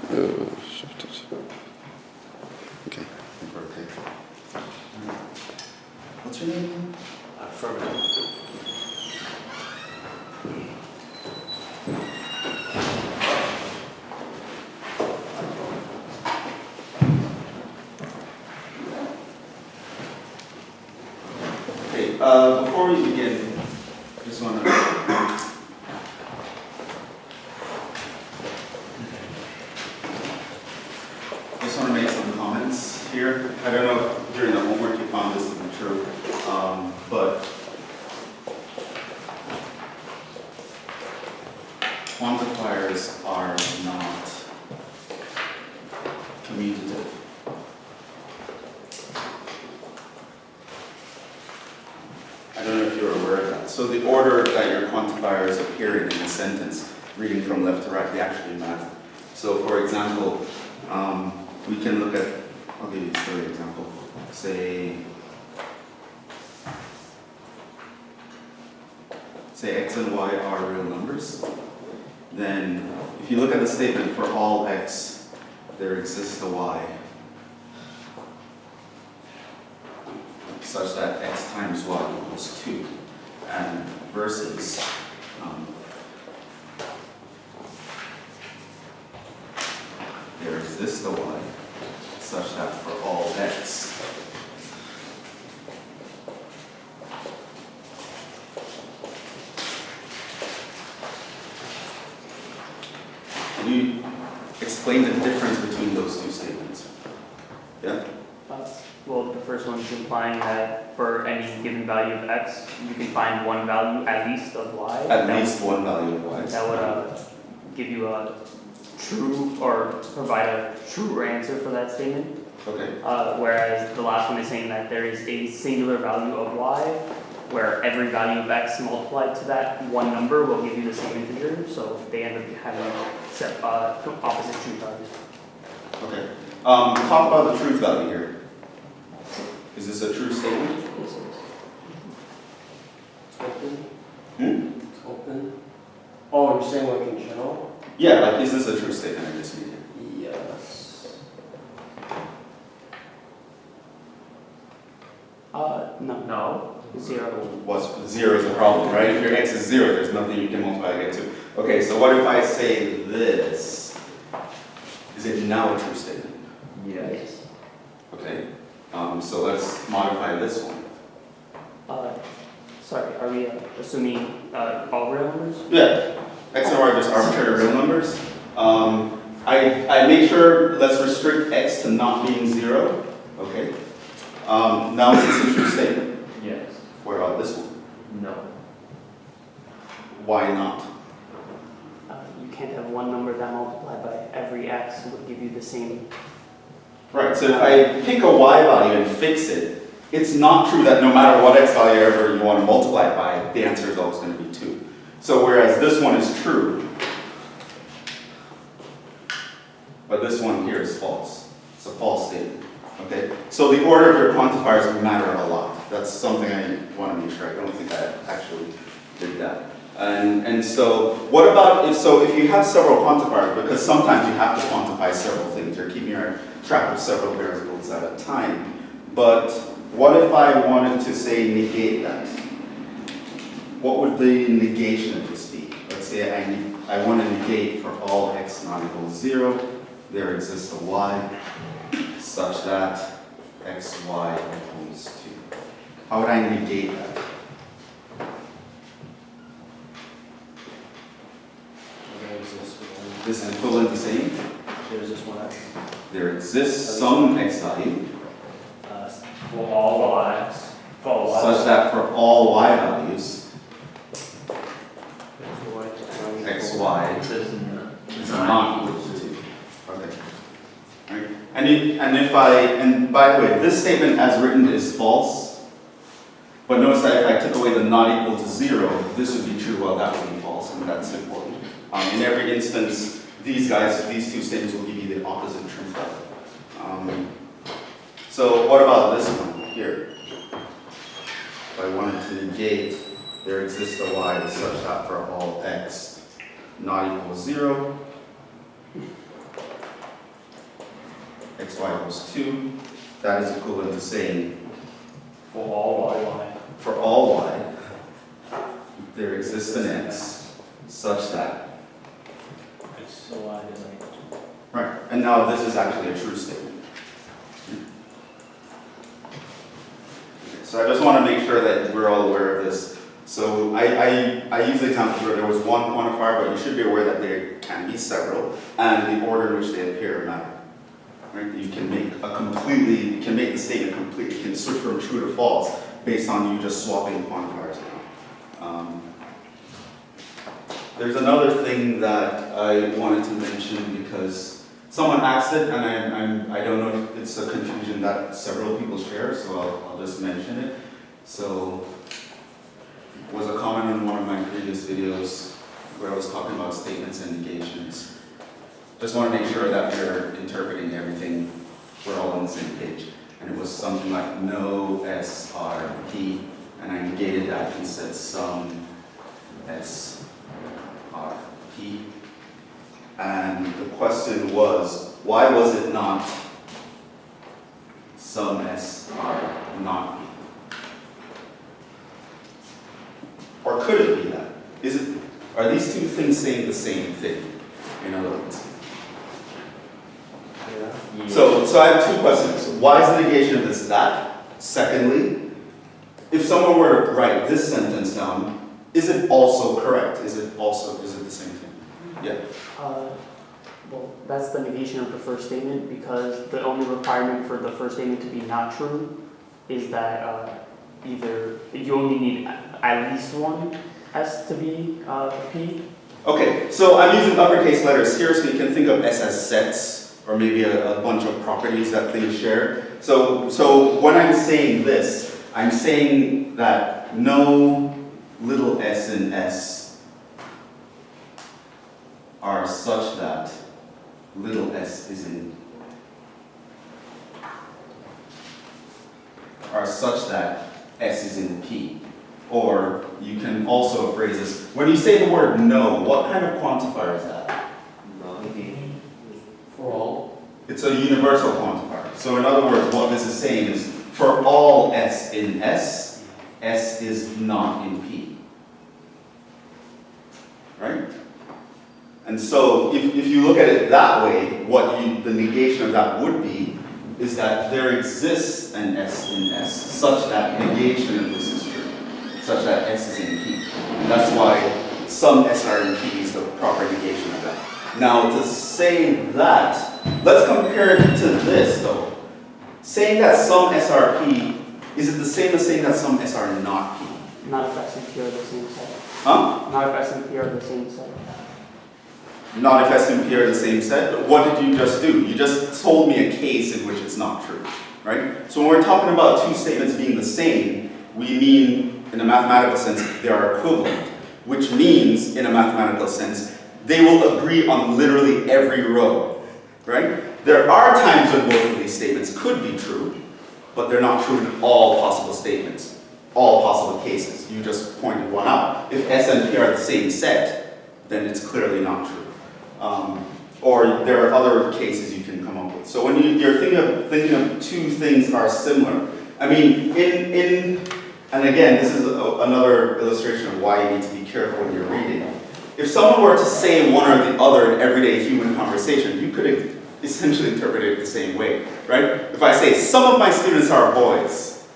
Shifted. Okay. What's your name? Affirmative. Okay, before we begin, I just want to make some comments here. I don't know if during the homework you found this to be true, but quantifiers are not commutative. I don't know if you're aware of that. So the order that your quantifiers appear in a sentence, reading from left to right, they actually matter. So for example, we can look at, I'll give you a silly example. Say x and y are real numbers. Then if you look at the statement for all x, there exists a y such that x times y equals 2. And versus there exists a y such that for all x can you explain the difference between those two statements? Yeah? Well, the first one's implying that for any given value of x, you can find one value at least of y. At least one value of y. That would give you a true, or provide a true answer for that statement. Okay. Whereas the last one is saying that there is a singular value of y, where every value of x multiplied to that one number will give you the same integer, so they end up having opposite truth values. Okay. Talk about the truth value here. Is this a true statement? Yes, it is. It's open. It's open. Oh, you're saying like in general? Yeah, like is this a true statement I just made here? Yes. No. No. 0. What's 0 is a problem, right? If your x is 0, there's nothing you can multiply to get to. Okay, so what if I say this? Is it now a true statement? Yes. Okay. So let's modify this one. Sorry, are we assuming all real numbers? Yeah. X and y are just arbitrary real numbers. I make sure, let's restrict x to not being 0. Okay. Now is this a true statement? Yes. What about this one? No. Why not? You can't have one number that multiplied by every x would give you the same. Right, so if I pick a y value and fix it, it's not true that no matter what x value ever you want to multiply it by, the answer is always going to be 2. So whereas this one is true, but this one here is false. It's a false statement. Okay? So the order of your quantifiers matter a lot. That's something I want to make sure. I don't think I actually did that. And so what about if you have several quantifiers, because sometimes you have to quantify several things. You're keeping track of several variables at a time. But what if I wanted to say negate that? What would the negation of this be? Let's say I want to negate for all x not equals 0, there exists a y such that xy equals 2. How would I negate that? This is equivalent to saying There's this one x. there exists some x value For all y's. For all y's. such that for all y values, xy is not equal to 2. Okay. Right. And by the way, this statement as written is false. But notice that if I took away the not equal to 0, this would be true. Well, that would be false, and that's important. In every instance, these two statements will give you the opposite truth value. So what about this one here? If I wanted to negate, there exists a y such that for all x not equals 0, xy equals 2, that is equivalent to saying For all y. for all y, there exists an x such that. So y is like. Right, and now this is actually a true statement. So I just want to make sure that we're all aware of this. So I use examples where there was one quantifier, but you should be aware that there can be several, and the order in which they appear matter. Right? You can make the statement complete. You can switch from true to false based on you just swapping quantifiers around. There's another thing that I wanted to mention because someone asked it, and I don't know if it's a confusion that several people share, so I'll just mention it. So, it was a comment in one of my previous videos where I was talking about statements and negations. Just want to make sure that we're interpreting everything, we're all on the same page. And it was something like no SRP, and I negated that and said some SRP. And the question was, why was it not some SR not P? Or could it be that? Are these two things saying the same thing, in other words? Yeah. So I have two questions. Why is the negation of this that? Secondly, if someone were to write this sentence down, is it also correct? Is it the same thing? Yeah. Well, that's the negation of the first statement because the only requirement for the first statement to be not true is that either you only need at least one S to be P. Okay, so I'm using uppercase letters here, so you can think of S as sets, or maybe a bunch of properties that things share. So when I'm saying this, I'm saying that no little s in S are such that little s is in S is in P. Or you can also phrase this, when you say the word no, what kind of quantifier is that? For all. It's a universal quantifier. So in other words, what this is saying is, for all S in S, S is not in P. Right? And so if you look at it that way, the negation of that would be is that there exists an S in S such that negation of this is true, such that S is in P. And that's why some SR in P is the proper negation of that. Now to say that, let's compare it to this though. Saying that some SRP, is it the same as saying that some SR not P? Not if S and P are the same set. Huh? Not if S and P are the same set. Not if S and P are the same set, but what did you just do? You just told me a case in which it's not true, right? So when we're talking about two statements being the same, we mean, in a mathematical sense, they are equivalent, which means, in a mathematical sense, they will agree on literally every row, right? There are times when both of these statements could be true, but they're not true in all possible statements, all possible cases. You just pointed one out. If S and P are the same set, then it's clearly not true. Or there are other cases you can come up with. So when you're thinking of two things are similar, I mean, and again, this is another illustration of why you need to be careful when you're reading. If someone were to say one or the other in everyday human conversation, you could essentially interpret it the same way, right? If I say, some of my students are boys,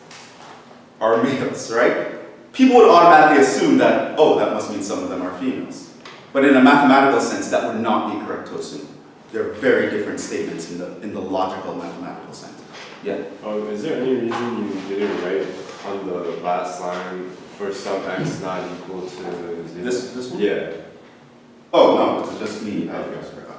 are males, right? People would automatically assume that, oh, that must mean some of them are females. But in a mathematical sense, that would not be correct to assume. They're very different statements in the logical mathematical sense. Yeah? Is there any reason you didn't write on the last line for some x not equal to 0? This one? Yeah. Oh, no, it's just me. I just forgot.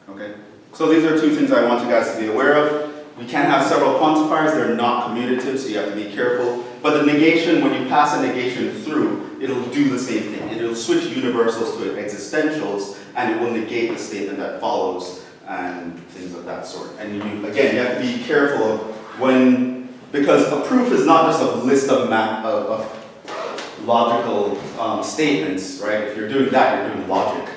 Okay? So these are two things I want you guys to be aware of. We can have several quantifiers. They're not commutative, so you have to be careful. But the negation, when you pass a negation through, it'll do the same thing. It'll switch universals to existentials, and it will negate the statement that follows, and things of that sort. And again, you have to be careful of because a proof is not just a list of logical statements, right? If you're doing that, you're doing logic.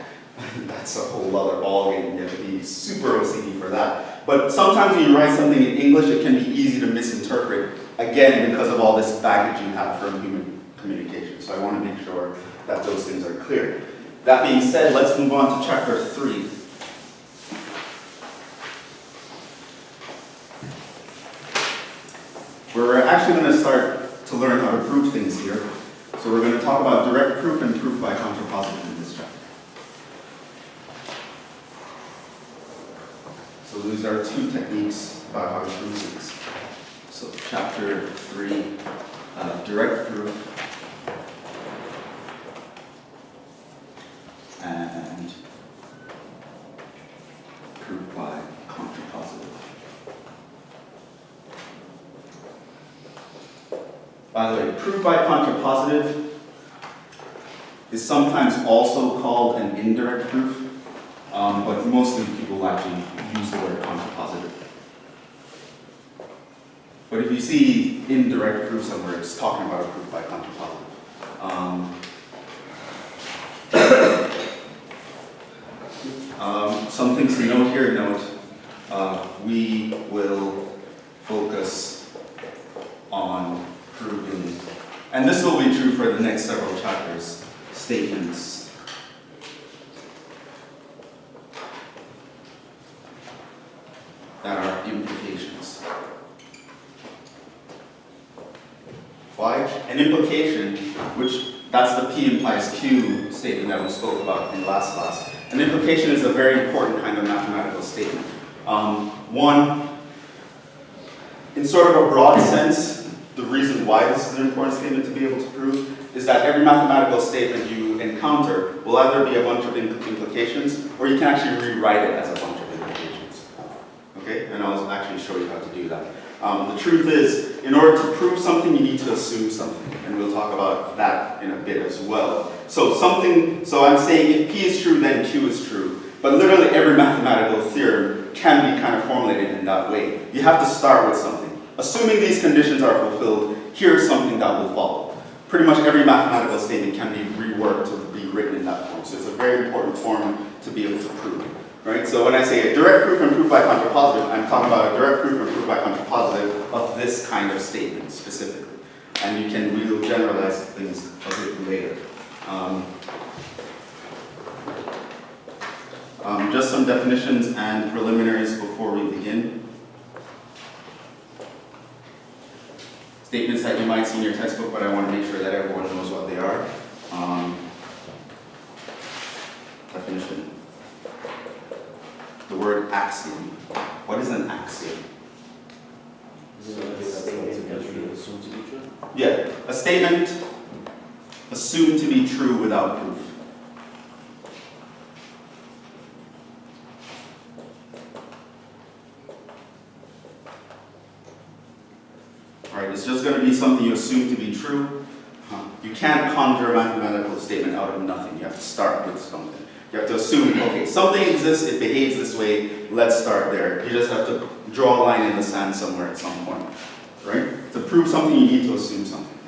that's a whole other ballgame. You have to be super OCD for that. But sometimes when you write something in English, it can be easy to misinterpret, again, because of all this baggage you have from human communication. So I want to make sure that those things are clear. That being said, let's move on to chapter 3. We're actually going to start to learn how to prove things here. So we're going to talk about direct proof and proof by contrapositive in this chapter. So these are two techniques about how to prove things. So chapter 3, direct proof and proof by contrapositive. By the way, proof by contrapositive is sometimes also called an indirect proof, but mostly people actually use the word contrapositive. But if you see indirect proof somewhere, it's talking about a proof by contrapositive. Some things to note here. We will focus on proving, and this will be true for the next several chapters, statements that are implications. Why? An implication, which that's the P implies Q statement that we spoke about in last class. An implication is a very important kind of mathematical statement. One, in sort of a broad sense, the reason why this is an important statement to be able to prove is that every mathematical statement you encounter will either be a bunch of implications, or you can actually rewrite it as a bunch of implications. Okay? And I'll actually show you how to do that. The truth is, in order to prove something, you need to assume something, and we'll talk about that in a bit as well. So I'm saying if P is true, then Q is true, but literally every mathematical theorem can be kind of formulated in that way. You have to start with something. Assuming these conditions are fulfilled, here's something that will follow. Pretty much every mathematical statement can be reworked to be written in that form, so it's a very important form to be able to prove. Right? So when I say a direct proof and proof by contrapositive, I'm talking about a direct proof and proof by contrapositive of this kind of statement specifically. And you can really generalize things a bit later. Just some definitions and preliminaries before we begin. Statements that you might see in your textbook, but I want to make sure that everyone knows what they are. Definition. The word axiom. What is an axiom? Yeah, a statement assumed to be true without proof. Alright, it's just going to be something you assume to be true. You can't conjure a mathematical statement out of nothing. You have to start with something. You have to assume, okay, something exists, it behaves this way, let's start there. You just have to draw a line in the sand somewhere at some point, right? To prove something, you need to assume something.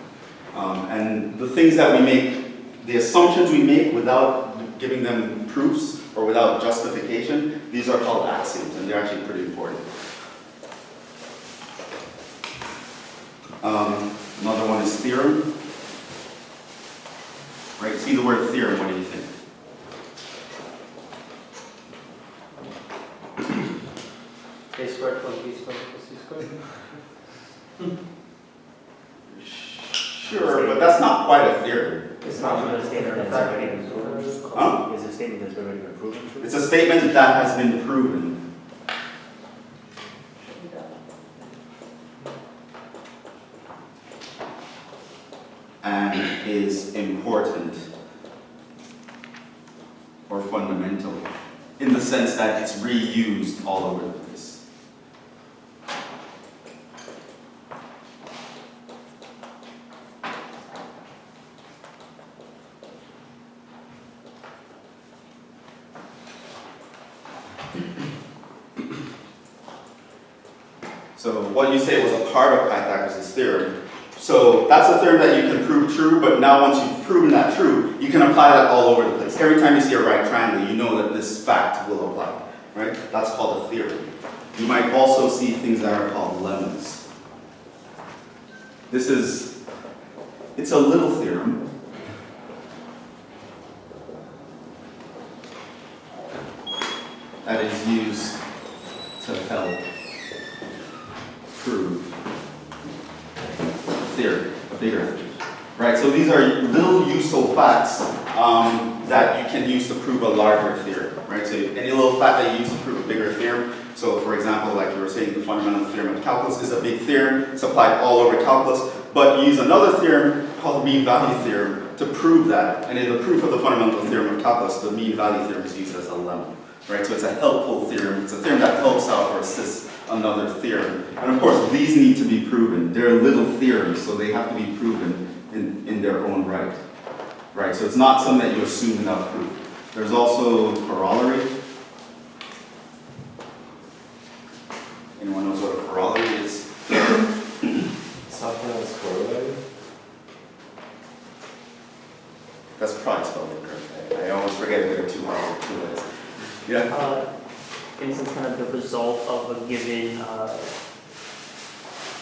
And the things that we make, the assumptions we make without giving them proofs or without justification, these are called axioms, and they're actually pretty important. Another one is theorem. Right, see the word theorem, what do you think? A squared plus B squared plus C squared? Sure, but that's not quite a theorem. It's not a statement that's already been proven. Huh? Is a statement that's already been proven true? It's a statement that has been proven. And is important or fundamental in the sense that it's reused all over the place. So what you say was a part of Pythagoras' theorem. So that's a theorem that you can prove true, but now once you've proven that true, you can apply that all over the place. Every time you see a right triangle, you know that this fact will apply, right? That's called a theorem. You might also see things that are called lemmas. It's a little theorem. That is used to help prove theory, a bigger theory. Right, so these are little useful facts that you can use to prove a larger theorem. Right, so any little fact that you use to prove a bigger theorem. So for example, like you were saying, the fundamental theorem of calculus is a big theorem. It's applied all over calculus. But you use another theorem called the mean value theorem to prove that. And in the proof of the fundamental theorem of calculus, the mean value theorem is used as a lemma. Right, so it's a helpful theorem. It's a theorem that helps out or assists another theorem. And of course, these need to be proven. They're little theorems, so they have to be proven in their own right. Right, so it's not something that you assume without proof. There's also corollary. Anyone knows what a corollary is? Something that's corollary? That's probably spelled incorrectly. I always forget if there are two R's or two A's. Yeah? In a sense, kind of the result of a given,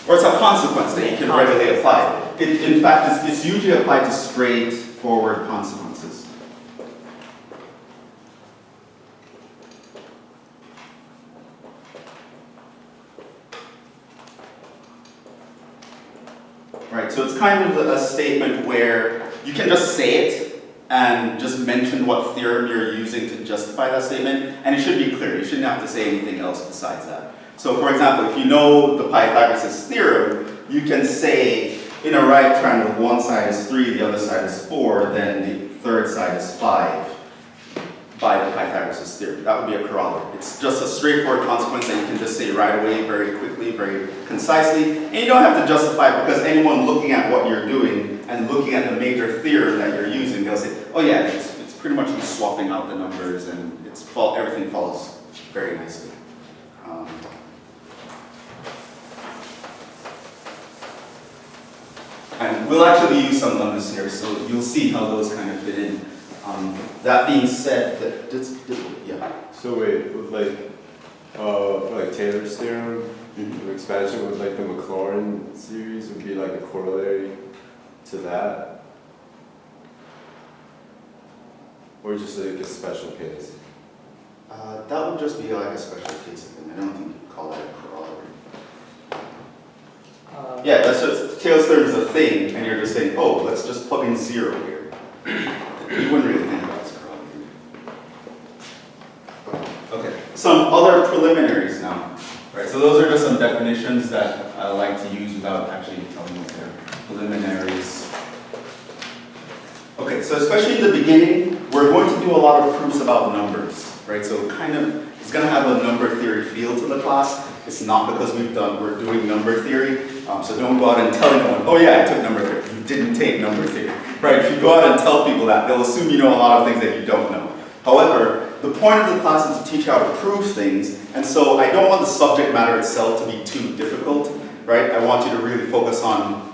Or it's a consequence that you can readily apply. In fact, it's usually applied to straightforward consequences. Right, so it's kind of a statement where you can just say it and just mention what theorem you're using to justify that statement, and it should be clear. You shouldn't have to say anything else besides that. So for example, if you know the Pythagoras' theorem, you can say in a right triangle, one side is 3, the other side is 4, then the third side is 5 by the Pythagoras' theorem. That would be a corollary. It's just a straightforward consequence that you can just say right away, very quickly, very concisely, and you don't have to justify it because anyone looking at what you're doing and looking at the major theorem that you're using, they'll say, oh yeah, it's pretty much you swapping out the numbers and everything follows very nicely. And we'll actually use some lemmas here, so you'll see how those kind of fit in. That being said, yeah. So wait, with for like Taylor's theorem, the expansion with like the Maclaurin series would be like a corollary to that? Or just like a special case? That would just be like a special case of thing. I don't think you'd call that a corollary. Yeah, that's just, Taylor's theorem is a thing, and you're just saying, oh, let's just plug in 0 here. You wouldn't really think about it as a corollary. Okay, some other preliminaries now. Right, so those are just some definitions that I like to use without actually telling you what they're preliminaries. Okay, so especially in the beginning, we're going to do a lot of proofs about numbers, right? So it's going to have a number theory feel to the class. It's not because we're doing number theory, so don't go out and tell anyone, oh yeah, I took number theory. You didn't take number theory, right? If you go out and tell people that, they'll assume you know a lot of things that you don't know. However, the point of the class is to teach how to prove things, and so I don't want the subject matter itself to be too difficult, right? I want you to really focus on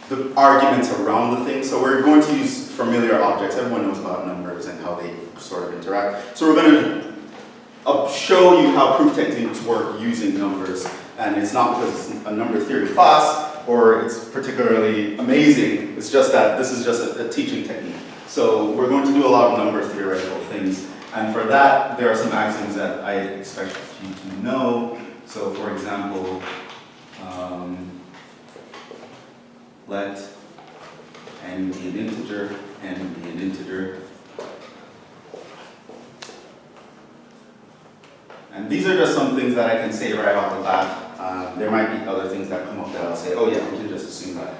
the arguments around the thing. So we're going to use familiar objects. Everyone knows about numbers and how they sort of interact. So we're going to show you how proof techniques work using numbers, and it's not because it's a number theory class or it's particularly amazing. It's just that this is just a teaching technique. So we're going to do a lot of number theoretical things, and for that there are some axioms that I expect you to know. So for example, let n be an integer, n be an integer. And these are just some things that I can say right off the bat. There might be other things that come up that I'll say, oh yeah, we can just assume that.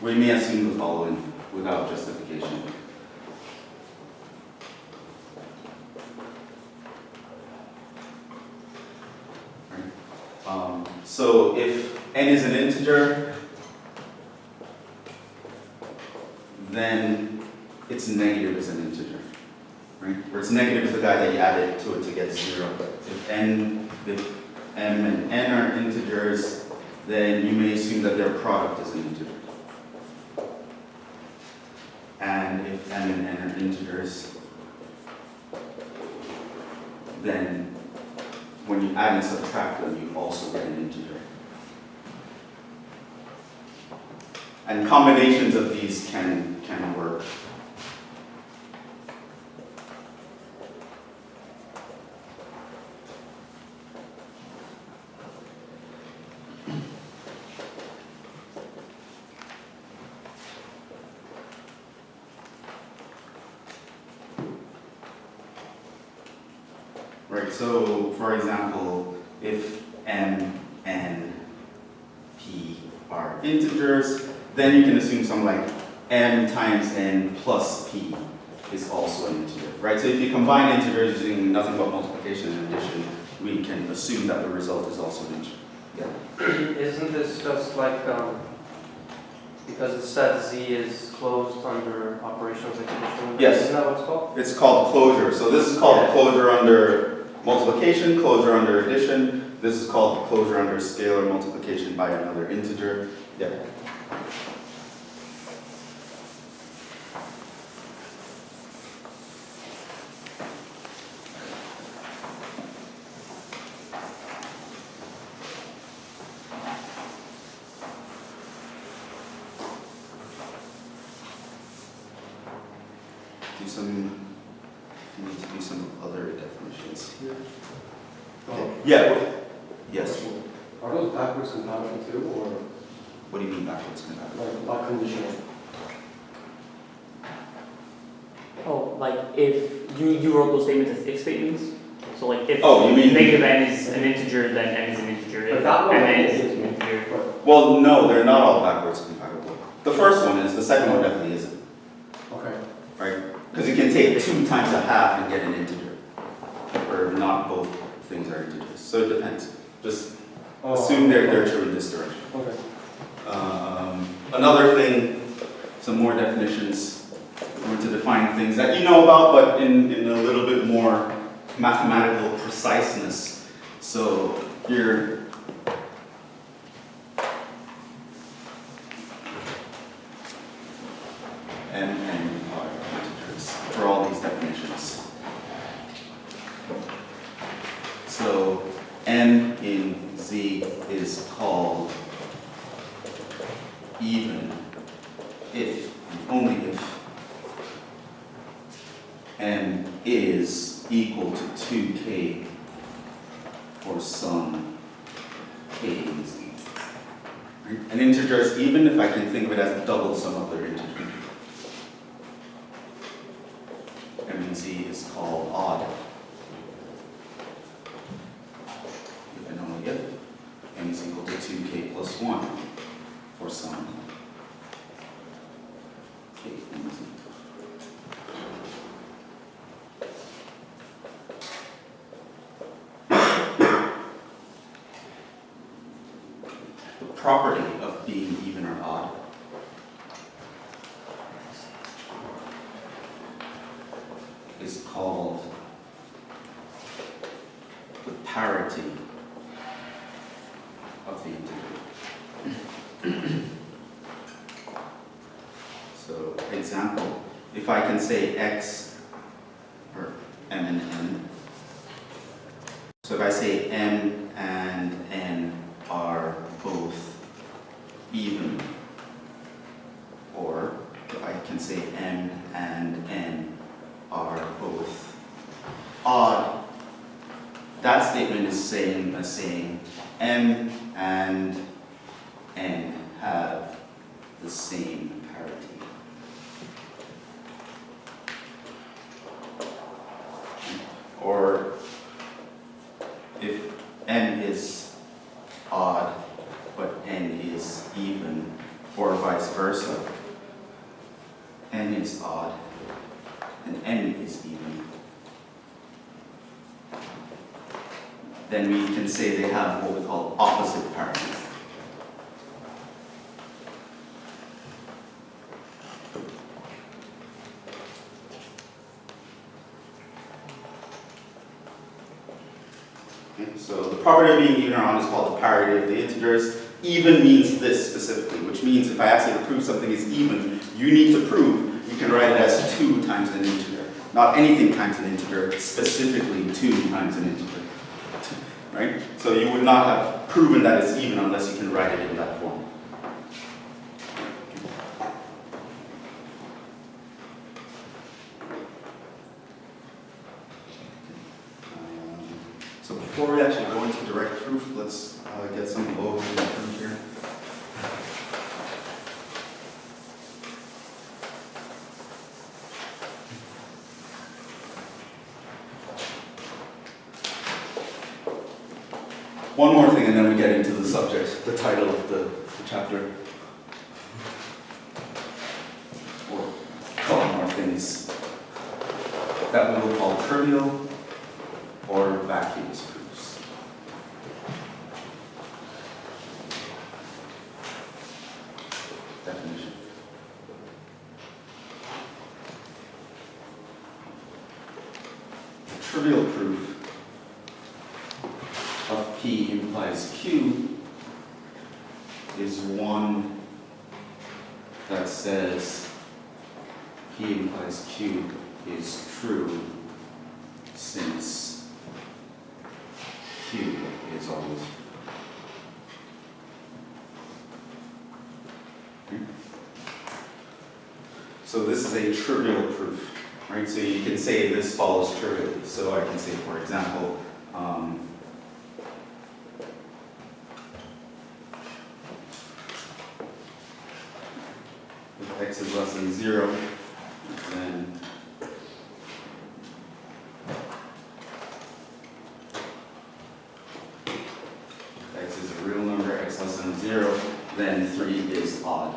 We may assume the following without justification. Right. So if n is an integer, then its negative is an integer. Right? Where it's negative is the guy that you added to it to get 0. If m and n are integers, then you may assume that their product is an integer. and if m and n are integers, then when you add and subtract them, you also get an integer. And combinations of these can work. Right, so for example, if m, n, p are integers, then you can assume something like m times n plus p is also an integer, right? So if you combine integers using nothing but multiplication and addition, we can assume that the result is also an integer. Yeah. Isn't this just like, because it said Z is closed under operations like addition? Yes. Isn't that what it's called? It's called closure. So this is called closure under multiplication, closure under addition. This is called closure under scalar multiplication by another integer. Yeah. We need to do some other definitions here. Okay. Yeah. Yes. Are those backwards compatible too, or What do you mean backwards compatible? like conditional? Oh, like if you wrote those statements as if statements? So like if Oh, you mean- negative n is an integer, then n is an integer. But If that one n is is an integer. Well, no, they're not all backwards compatible. The first one is, the second one definitely isn't, Okay. right? Because you can take 2 times a half and get an integer. Or not both things are integers. So it depends. Just assume they're true in this direction. Okay. Another thing, some more definitions. We're going to define things that you know about, but in a little bit more mathematical preciseness. So here, and integers for all these definitions. So n in Z is called even if, and only if, n is equal to 2k for some k in Z. Right? An integer is even if I can think of it as double some other integer. M in Z is called odd. If and only if n is equal to 2k plus 1 for some k in Z. The property of being even or odd is called the parity of the integer. So, example, if I can say x, or m and n, so if I say m and n are both even, or if I can say m and n are both odd, that statement is saying m and n have the same parity. Or if n is odd but n is even, or vice versa, n is odd and n is even, then we can say they have what we call opposite parity. Okay, so the property of being even or odd is called the parity of the integers. Even means this specifically, which means if I ask you to prove something is even, you need to prove You can write it as 2 times an integer. Not anything times an integer, specifically 2 times an integer. Right? So you would not have proven that it's even unless you can write it in that form. So before we actually go into direct proof, let's get some low proof here. One more thing and then we get into the subject, the title of the chapter. Or a couple more things that we will call trivial or vacuous proofs. Definition. A trivial proof of P implies Q is one that says P implies Q is true since Q is always true. So this is a trivial proof, right? So you can say this follows trivially. So I can say, for example, if x is less than 0, then x is a real number, x less than 0, then 3 is odd.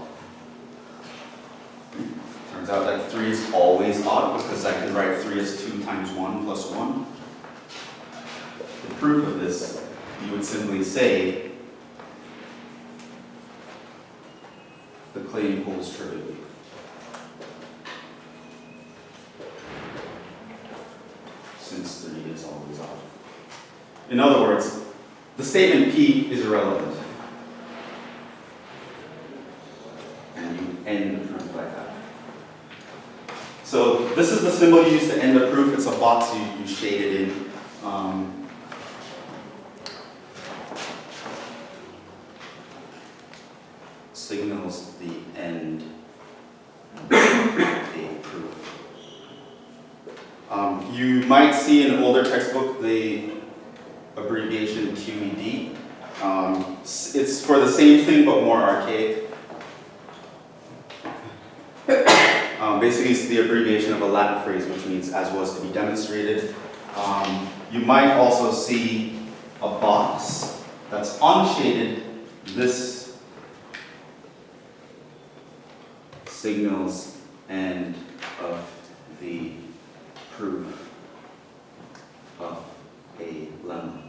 Turns out that 3 is always odd because I can write 3 as 2 times 1 plus 1. The proof of this, you would simply say the claim holds trivially. Since 3 is always odd. In other words, the statement P is irrelevant. And you end the proof like that. So this is the symbol you use to end the proof. It's a box you shade it in. Signals the end of a proof. You might see in an older textbook the abbreviation QED. It's for the same thing but more archaic. Basically, it's the abbreviation of a Latin phrase which means as was to be demonstrated. You might also see a box that's unshaded. This signals end of the proof of a lemma.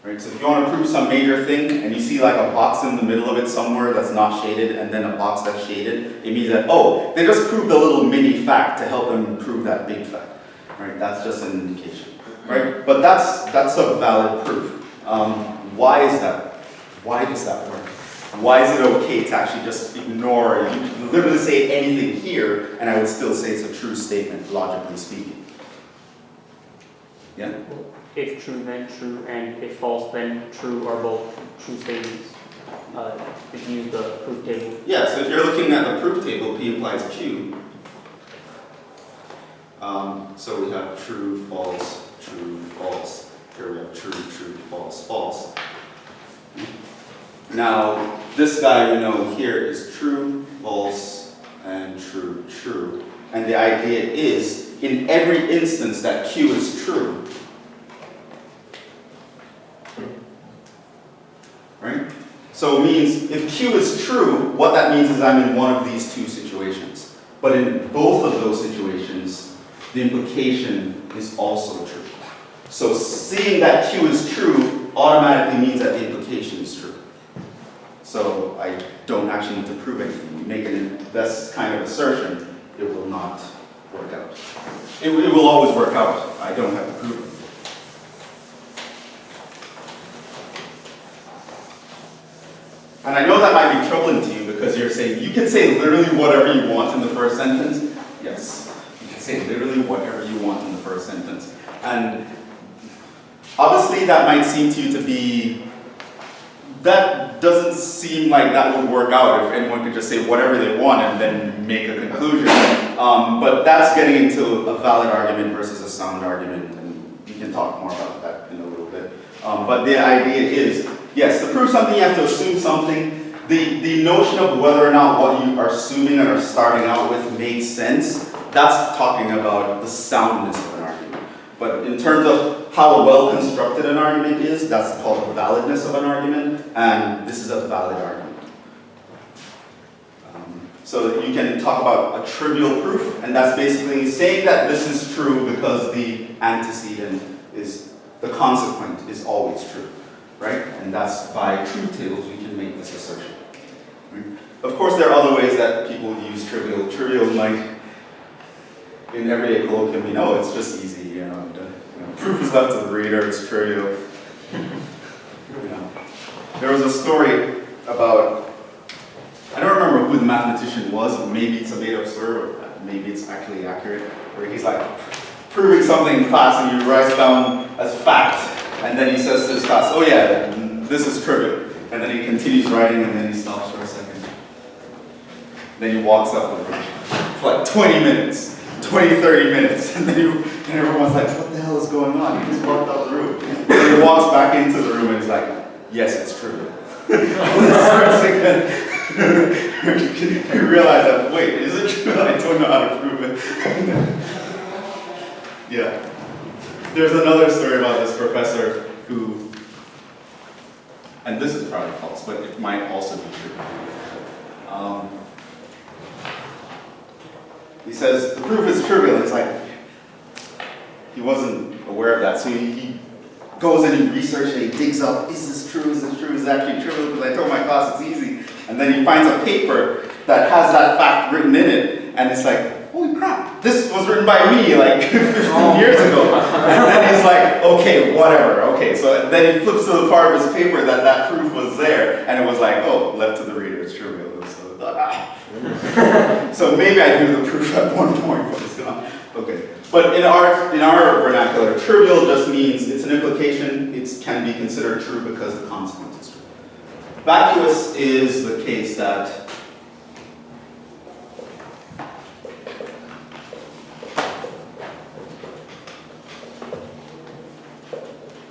Right, so if you want to prove some major thing and you see like a box in the middle of it somewhere that's not shaded and then a box that's shaded, it means that, oh, they just proved a little mini fact to help them prove that big fact. Right, that's just an indication. Right, but that's a valid proof. Why is that? Why does that work? Why is it okay to actually just ignore, you can literally say anything here and I would still say it's a true statement, logically speaking? Yeah? If true, then true, and if false, then true are both true statements. If you use the proof table. Yeah, so if you're looking at the proof table, P implies Q. So we have true, false, true, false. Here we have true, true, false, false. Now, this guy we know here is true, false, and true, true. And the idea is, in every instance that Q is true, right? So it means if Q is true, what that means is I'm in one of these two situations. But in both of those situations, the implication is also true. So seeing that Q is true automatically means that the implication is true. So I don't actually need to prove anything. You make this kind of assertion, it will not work out. It will always work out. I don't have to prove it. And I know that might be troubling to you because you're saying you can say literally whatever you want in the first sentence. Yes, you can say literally whatever you want in the first sentence. And obviously that might seem to you to be, that doesn't seem like that would work out if anyone could just say whatever they want and then make a conclusion. But that's getting into a valid argument versus a sound argument, and we can talk more about that in a little bit. But the idea is, yes, to prove something you have to assume something. The notion of whether or not what you are assuming and are starting out with makes sense, that's talking about the soundness of an argument. But in terms of how well constructed an argument is, that's called the validness of an argument, and this is a valid argument. So you can talk about a trivial proof, and that's basically saying that this is true because the antecedent is, the consequent is always true, right? And that's by truth tables we can make this assertion. Right? Of course, there are other ways that people use trivial. Trivial, like in everyday colloquium, we know it's just easy, you know. Proof is left to the reader, it's trivial. You know. There was a story about, I don't remember who the mathematician was, but maybe it's a made-up story, or maybe it's actually accurate, where he's like proving something in class and he writes down as fact, and then he says to his class, oh yeah, this is trivial. And then he continues writing and then he stops for a second. Then he walks out the room for like 20 minutes, 20, 30 minutes, and then and everyone's like, what the hell is going on? He just walked out the room. And he walks back into the room and he's like, yes, it's trivial. And then starts again. You realize that, wait, is it true? I don't know how to prove it. Yeah. There's another story about this professor who, and this is probably false, but it might also be true. He says, the proof is trivial. It's like, he wasn't aware of that, so he goes and he researches and he digs up, is this true, is this true, is it actually trivial? Because I told my class it's easy. And then he finds a paper that has that fact written in it, and it's like, holy crap, this was written by me like 15 years ago. And then he's like, okay, whatever, okay. So then he flips to the part of his paper that proof was there, and it was like, oh, left to the reader, it's trivial. So maybe I knew the proof at one point, but it's not. Okay. But in our vernacular, trivial just means it's an implication, it can be considered true because the consequence is true. Vacuous is the case that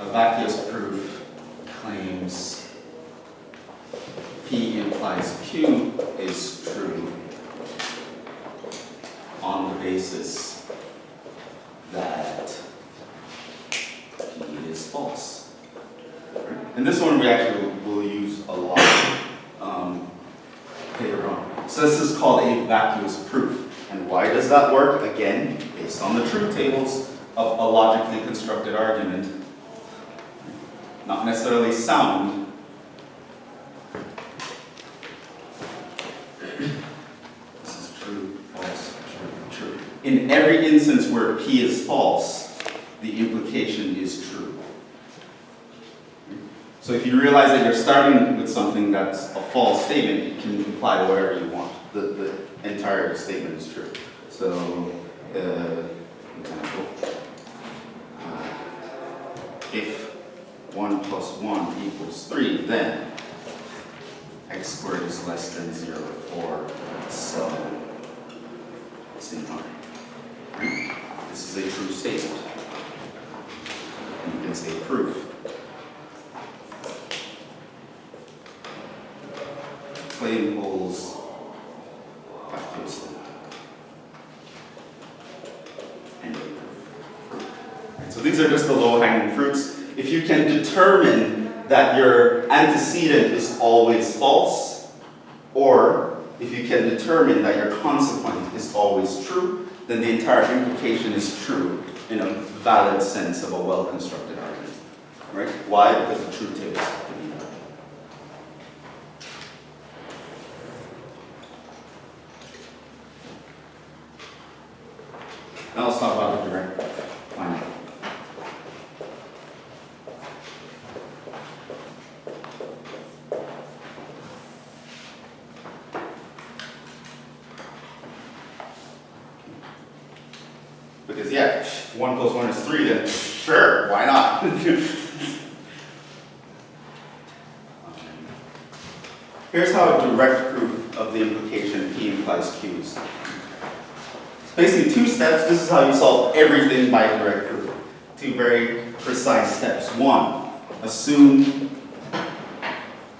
a vacuous proof claims P implies Q is true on the basis that P is false. Right? And this one we actually will use a lot later on. So this is called a vacuous proof. And why does that work? Again, based on the truth tables of a logically constructed argument. Not necessarily sound. This is true, false, true, true. In every instance where P is false, the implication is true. So if you realize that you're starting with something that's a false statement, you can imply whatever you want. The entire statement is true. So, example, if 1 plus 1 equals 3, then x squared is less than 0 or so. It's in R. Right? This is a true statement. You can say proof. Claim holds vacuously. End of proof. Right, so these are just the low-hanging fruits. If you can determine that your antecedent is always false, or if you can determine that your consequent is always true, then the entire implication is true in a valid sense of a well-constructed argument. Right? Why? Because the truth tables have to be valid. Now let's talk about the direct finally. Because yeah, if 1 plus 1 is 3, then sure, why not? Here's how a direct proof of the implication P implies Q is. It's basically 2 steps. This is how you solve everything by direct proof. 2 very precise steps. 1, assume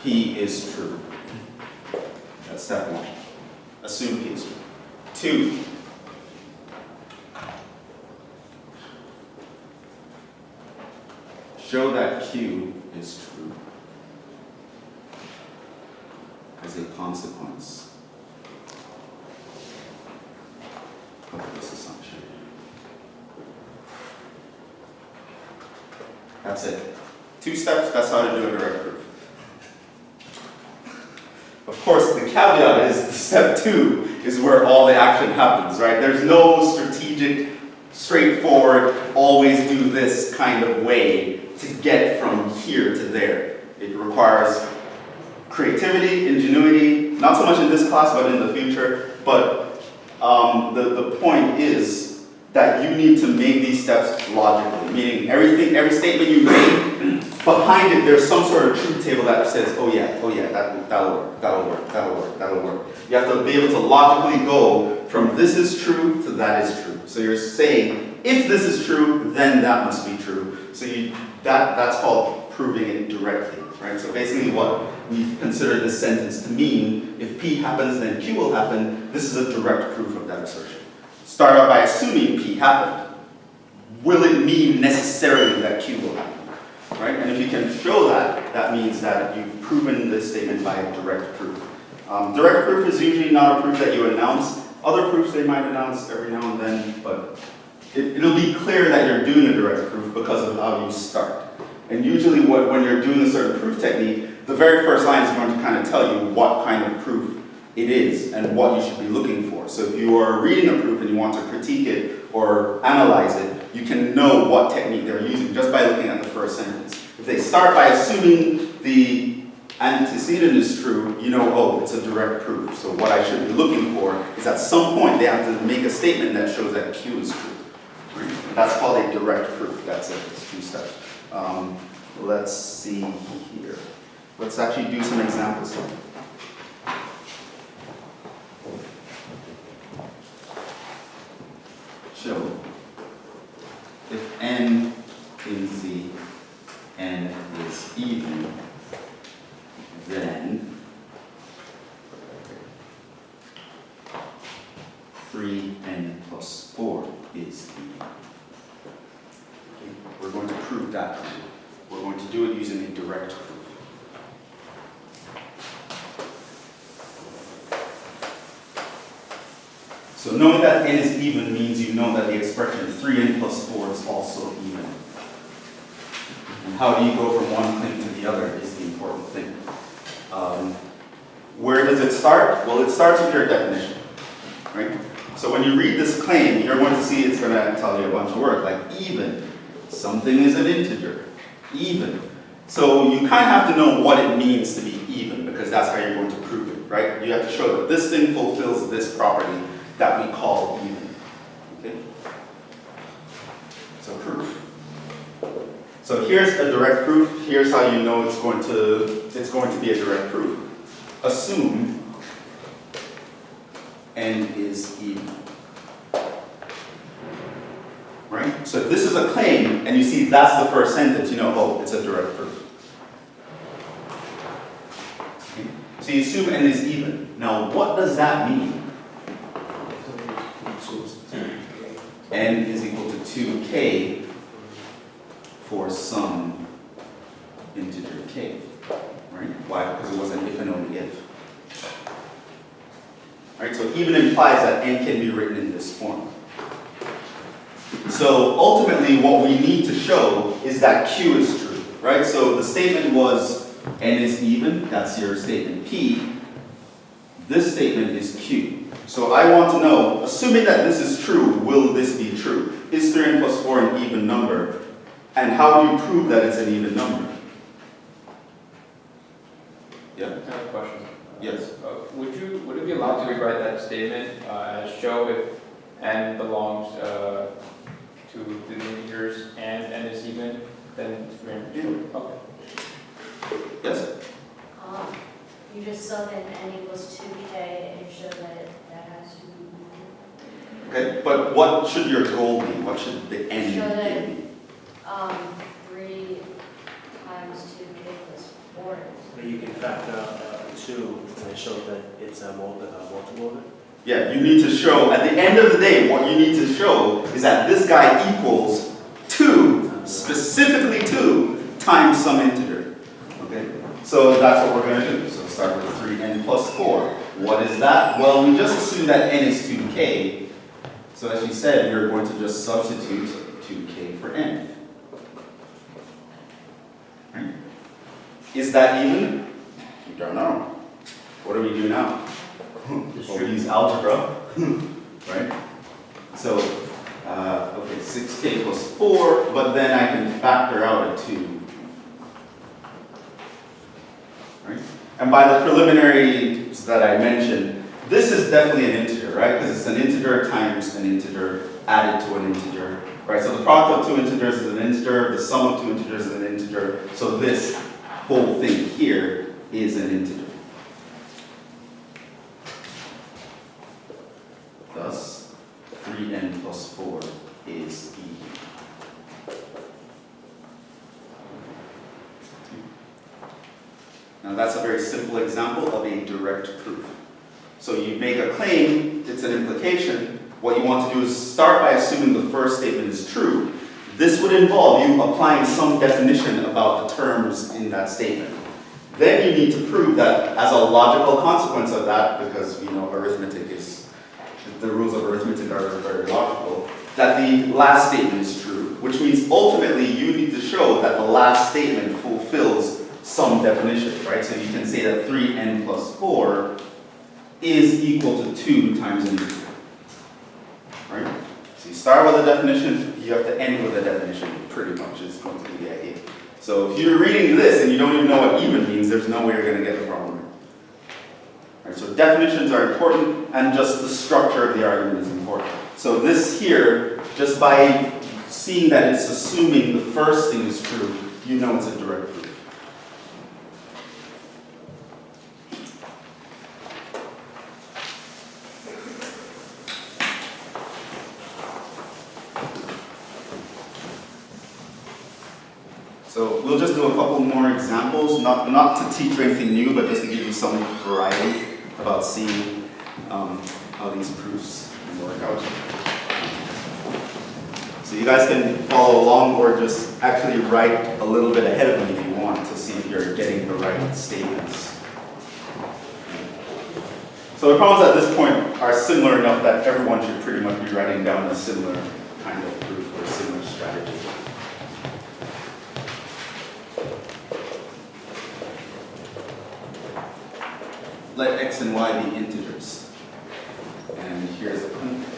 P is true. That's step 1. Assume P is true. 2, show that Q is true as a consequence of this assumption. That's it. 2 steps, that's how to do a direct proof. Of course, the caveat is step 2 is where all the action happens, right? There's no strategic, straightforward, always do this kind of way to get from here to there. It requires creativity, ingenuity, not so much in this class, but in the future. But the point is that you need to make these steps logically, meaning every statement you make, behind it there's some sort of truth table that says, oh yeah, that'll work. You have to be able to logically go from this is true to that is true. So you're saying, if this is true, then that must be true. So that's called proving it directly, right? So basically what we consider this sentence to mean, if P happens, then Q will happen. This is a direct proof of that assertion. Start out by assuming P happened. Will it mean necessarily that Q will happen, right? And if you can show that, that means that you've proven this statement by a direct proof. Direct proof is usually not a proof that you announce. Other proofs they might announce every now and then, but it'll be clear that you're doing a direct proof because of how you start. And usually when you're doing a certain proof technique, the very first line is going to kind of tell you what kind of proof it is and what you should be looking for. So if you are reading a proof and you want to critique it or analyze it, you can know what technique they're using just by looking at the first sentence. If they start by assuming the antecedent is true, you know, oh, it's a direct proof. So what I should be looking for is at some point they have to make a statement that shows that Q is true. Right? That's called a direct proof. That's it. It's 2 steps. Let's see here. Let's actually do some examples here. Show if n in Z, n is even, then 3n plus 4 is even. Okay, we're going to prove that. We're going to do it using a direct proof. So knowing that n is even means you know that the expression 3n plus 4 is also even. And how do you go from one claim to the other is the important thing. Where does it start? Well, it starts with your definition, right? So when you read this claim, you're going to see it's going to tell you a bunch of words like even. Something is an integer. Even. So you kind of have to know what it means to be even because that's how you're going to prove it, right? You have to show that this thing fulfills this property that we call even. Okay? So proof. So here's a direct proof. Here's how you know it's going to be a direct proof. Assume n is even. Right? So if this is a claim and you see that's the first sentence, you know, oh, it's a direct proof. Okay? So you assume n is even. Now what does that mean? N is equal to 2k for some integer k. Right? Why? Because it was an if and only if. Right? So even implies that n can be written in this form. So ultimately what we need to show is that Q is true. Right? So the statement was n is even, that's your statement P. This statement is Q. So I want to know, assuming that this is true, will this be true? Is 3n plus 4 an even number? And how do you prove that it's an even number? Yeah? I have a question. Yes. Would it be allowed to rewrite that statement as show if n belongs to the integers and n is even, then it's random. Okay. Yes? You just sub in n equals 2k and you show that that has to be. Okay, but what should your goal be? What should the end Show that- game be? 3 times 2k plus 4. But you can factor 2 and it shows that it's a multiple of it. Yeah, you need to show, at the end of the day, what you need to show is that this guy equals 2, specifically 2, times some integer. Okay? So that's what we're going to do. So start with 3n plus 4. What is that? Well, we just assume that n is 2k. So as you said, we're going to just substitute 2k for n. Right? Is that even? We don't know. What do we do now? Well, we use algebra, right? So, okay, 6k plus 4, but then I can factor out a 2. Right? And by the preliminaries that I mentioned, this is definitely an integer, right? Because it's an integer times an integer added to an integer, right? So the product of 2 integers is an integer, the sum of 2 integers is an integer, so this whole thing here is an integer. Thus, 3n plus 4 is even. Now that's a very simple example of a direct proof. So you make a claim, it's an implication. What you want to do is start by assuming the first statement is true. This would involve you applying some definition about the terms in that statement. Then you need to prove that as a logical consequence of that, because we know arithmetic is, the rules of arithmetic are very logical, that the last statement is true, which means ultimately you need to show that the last statement fulfills some definition, right? So you can say that 3n plus 4 is equal to 2 times an integer, right? So you start with a definition, you have to end with a definition, pretty much is going to be the idea. So if you're reading this and you don't even know what even means, there's no way you're going to get the problem. Right, so definitions are important, and just the structure of the argument is important. So this here, just by seeing that it's assuming the first thing is true, you know it's a direct proof. So we'll just do a couple more examples, not to teach you anything new, but just to give you some variety about seeing how these proofs work out. So you guys can follow along or just actually write a little bit ahead of me if you want to see if you're getting the right statements. So the problems at this point are similar enough that everyone should pretty much be writing down a similar kind of proof or a similar strategy. Let x and y be integers. And here's a proof.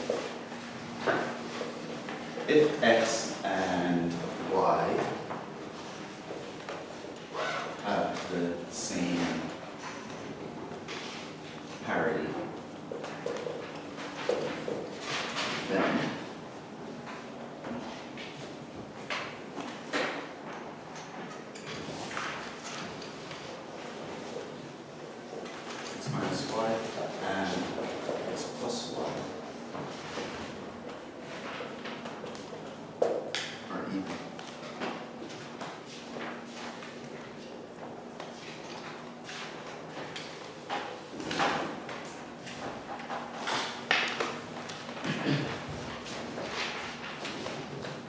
If x and y have the same parity, then x minus y and x plus y are even.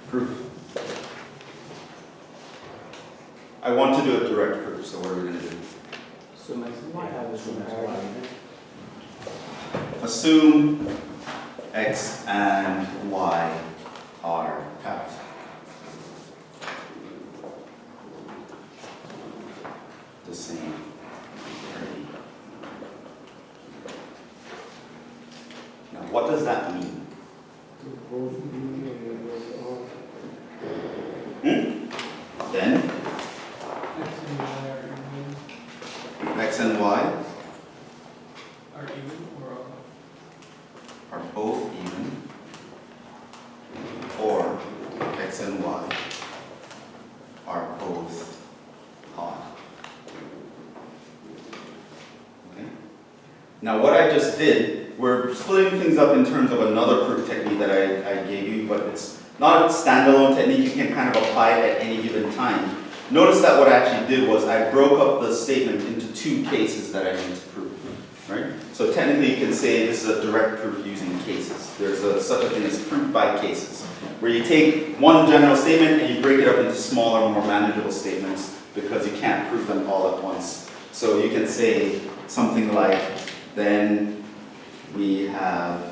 Proof. I want to do a direct proof, so what are we going to do? So my have is Assume from y. Assume x and y have the same parity. Now, what does that mean? Then, x and y Are even or are both even, or are both odd. Okay? Now what I just did, we're splitting things up in terms of another proof technique that I gave you, but it's not a standalone technique. You can kind of apply it at any given time. Notice that what I actually did was I broke up the statement into two cases that I need to prove. Right? So technically you can say this is a direct proof using cases. There's such a thing as proof by cases, where you take one general statement and you break it up into smaller, more manageable statements because you can't prove them all at once. So you can say something like, then we have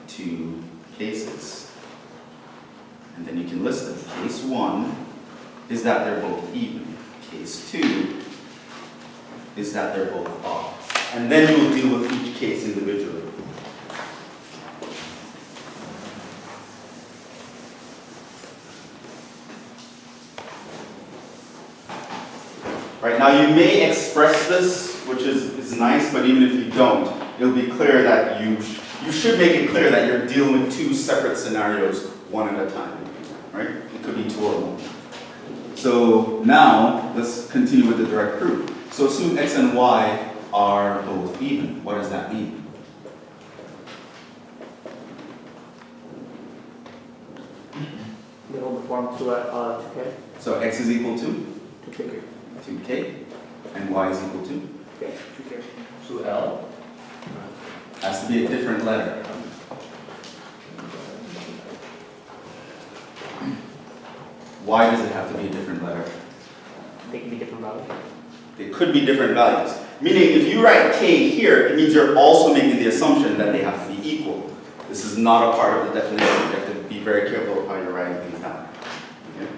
two cases. And then you can list them. Case 1 is that they're both even. Case 2 is that they're both odd. And then you will deal with each case individually. Right, now you may express this, which is nice, but even if you don't, it'll be clear that you should make it clear that you're dealing with two separate scenarios, one at a time. Right? It could be two or more. So now, let's continue with the direct proof. So assume x and y are both even. What does that mean? Middle of the form 2k. So x is equal to 2k. 2k, and y is equal to? 2k. 2L. Has to be a different letter. Why does it have to be a different letter? They can be different values. They could be different values. Meaning, if you write k here, it means you're also making the assumption that they have to be equal. This is not a part of the definition. You have to be very careful of how you're writing things down. Okay?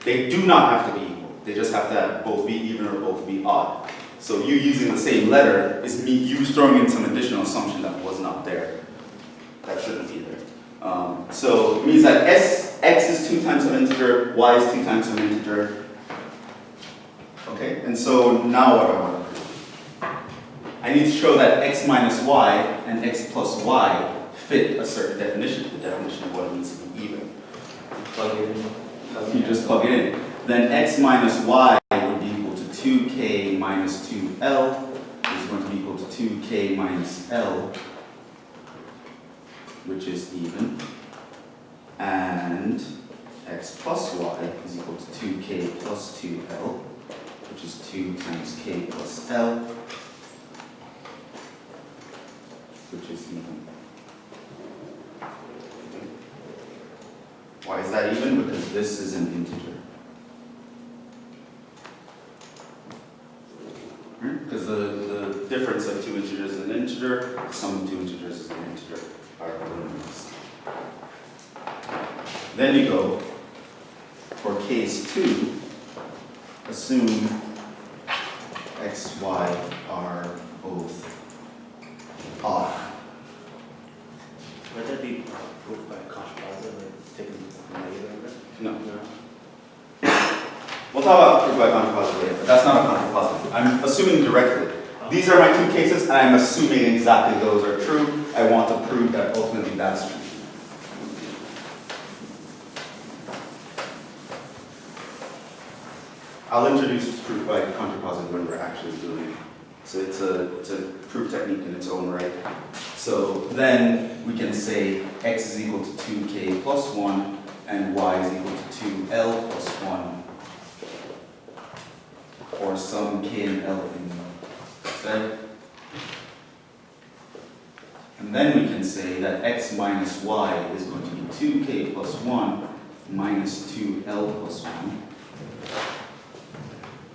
They do not have to be equal. They just have to both be even or both be odd. So you using the same letter is you throwing in some additional assumption that was not there. That shouldn't be there. So it means that x is 2 times some integer, y is 2 times some integer. Okay, and so now what do I want to prove? I need to show that x minus y and x plus y fit a certain definition, the definition of what it means to be even. Plug it in. You just plug it in. Then x minus y would be equal to 2k minus 2l is going to be equal to 2k minus l, which is even. And x plus y is equal to 2k plus 2l, which is 2 times k plus l, which is even. Why is that even? Because this is an integer. Because the difference of two integers is an integer, the sum of two integers is an integer. Our preliminaries. Then you go for case 2, assume x, y are both odd. Would that be proved by contrapositive, like taking the negative? No. No. We'll talk about proof by contrapositive later, but that's not a contrapositive. I'm assuming directly. These are my two cases, and I'm assuming exactly those are true. I want to prove that ultimately that's true. I'll introduce proof by contrapositive when we're actually doing it. So it's a proof technique in its own right. So then we can say x is equal to 2k plus 1 and y is equal to 2l plus 1 or some k and l in set. And then we can say that x minus y is going to be 2k plus 1 minus 2l plus 1.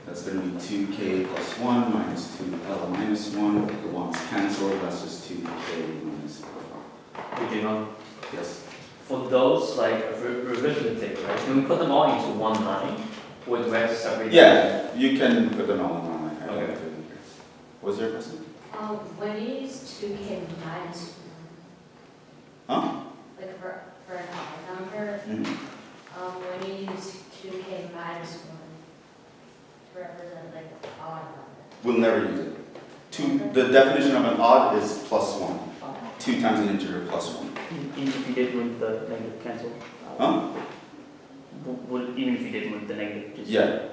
That's going to be 2k plus 1 minus 2l minus 1. The ones cancel, that's just 2k minus 1. We do not. Yes. For those, like arithmetic, right? Can we put them all into one line? Or do we have to separate them? Yeah, you can put them all in one line. I don't Okay. have to do it here. Was there a question? When you use 2k minus 1, Huh? like for an odd number, when you use 2k minus 1 to represent like an odd number. We'll never use it. The definition of an odd is plus 1. 2 times an integer plus 1. Even if you did with the negative cancel. Huh? Even if you did move the negative, just. Yeah.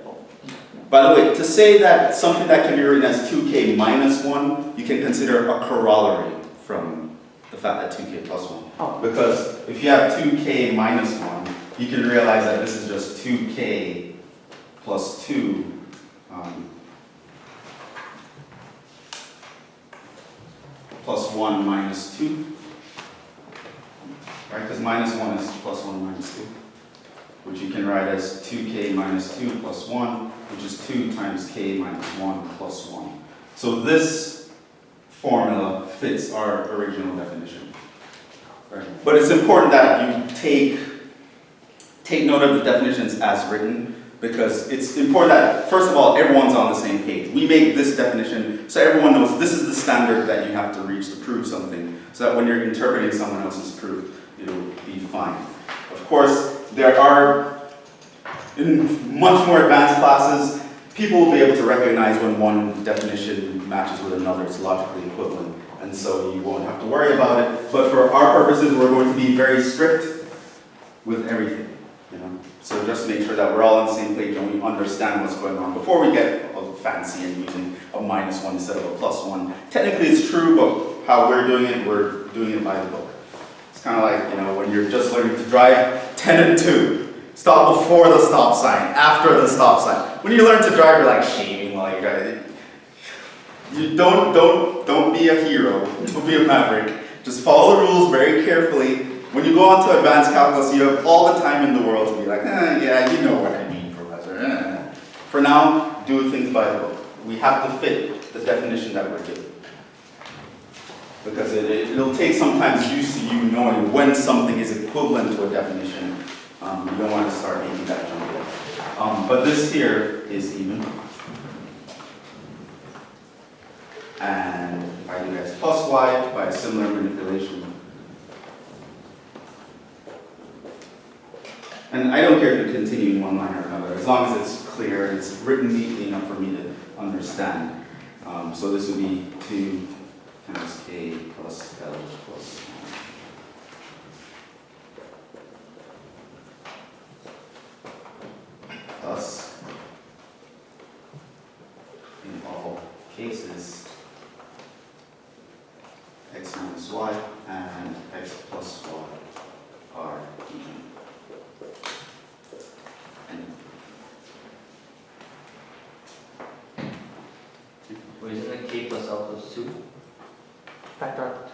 By the way, to say that something that can be written as 2k minus 1, you can consider a corollary from the fact that 2k plus 1. Oh. Because if you have 2k minus 1, you can realize that this is just 2k plus 2 plus 1 minus 2. Right? Because minus 1 is plus 1 minus 2. Which you can write as 2k minus 2 plus 1, which is 2 times k minus 1 plus 1. So this formula fits our original definition. Right. But it's important that you take note of the definitions as written, because it's important that, first of all, everyone's on the same page. We make this definition so everyone knows this is the standard that you have to reach to prove something, so that when you're interpreting someone else's proof, it'll be fine. Of course, there are, in much more advanced classes, people will be able to recognize when one definition matches with another. It's logically equivalent, and so you won't have to worry about it. But for our purposes, we're going to be very strict with everything. So just make sure that we're all on the same page and we understand what's going on before we get all fancy and using a minus 1 instead of a plus 1. Technically it's true, but how we're doing it by the book. It's kind of like, when you're just learning to drive, 10 and 2. Stop before the stop sign, after the stop sign. When you learn to drive, you're like shaving while you're driving. You don't be a hero, don't be a maverick. Just follow the rules very carefully. When you go on to advanced calculus, you have all the time in the world to be like, yeah, you know what I mean, Professor. For now, do things by the book. We have to fit the definition that we're given. Because it'll take sometimes use to you knowing when something is equivalent to a definition. You don't want to start making that jump yet. But this here is even. And if I do x plus y by a similar manipulation. And I don't care if you continue in one line or another, as long as it's clear and it's written neatly enough for me to understand. So this would be 2 times k plus L plus 1. Plus, in all cases, x minus y and x plus y are even. Wait, isn't it k plus L plus 2? Factor out.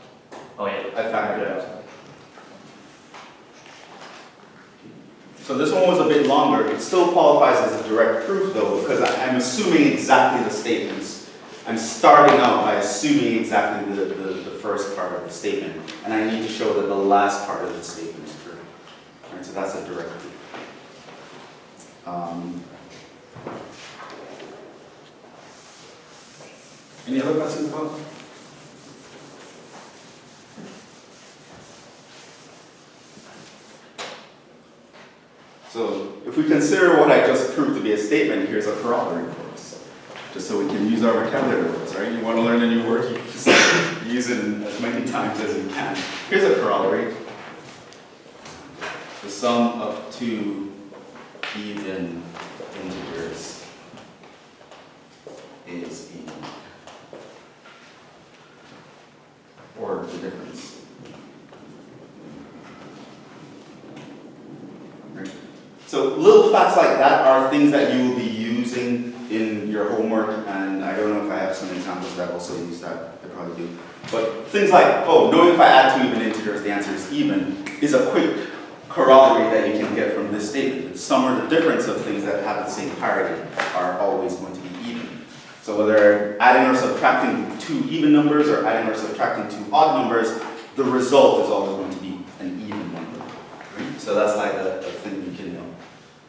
Oh yeah. I factored it out. So this one was a bit longer. It still qualifies as a direct proof though, because I'm assuming exactly the statements. I'm starting out by assuming exactly the first part of the statement, and I need to show that the last part of the statement is true. Right, so that's a direct proof. Any other questions about it? So if we consider what I just proved to be a statement, here's a corollary for us. Just so we can use our vocabulary words, right? You want to learn a new word, you just use it as many times as you can. Here's a corollary. The sum of 2 even integers is even. Or the difference. Right? So little facts like that are things that you will be using in your homework, and I don't know if I have some examples that also use that. I probably do. But things like, knowing if I add 2 even integers, the answer is even, is a quick corollary that you can get from this statement. The sum or the difference of things that have the same parity are always going to be even. So whether adding or subtracting 2 even numbers or adding or subtracting 2 odd numbers, the result is always going to be an even number. Right? So that's like a thing you can know.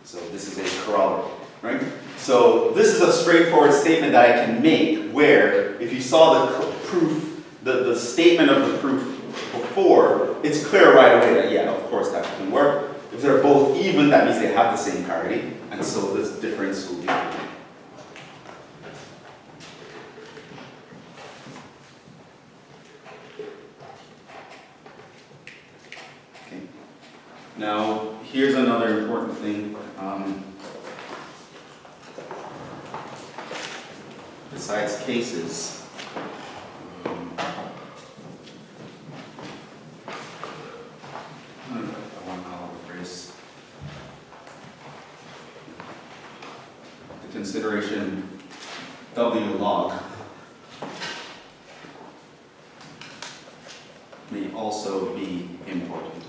So this is a corollary, right? So this is a straightforward statement that I can make where if you saw the proof, the statement of the proof before, it's clear right away that yeah, of course that can work. If they're both even, that means they have the same parity, and so this difference will be even. Now, here's another important thing. Besides cases, I want to call it a phrase. The consideration W log may also be important.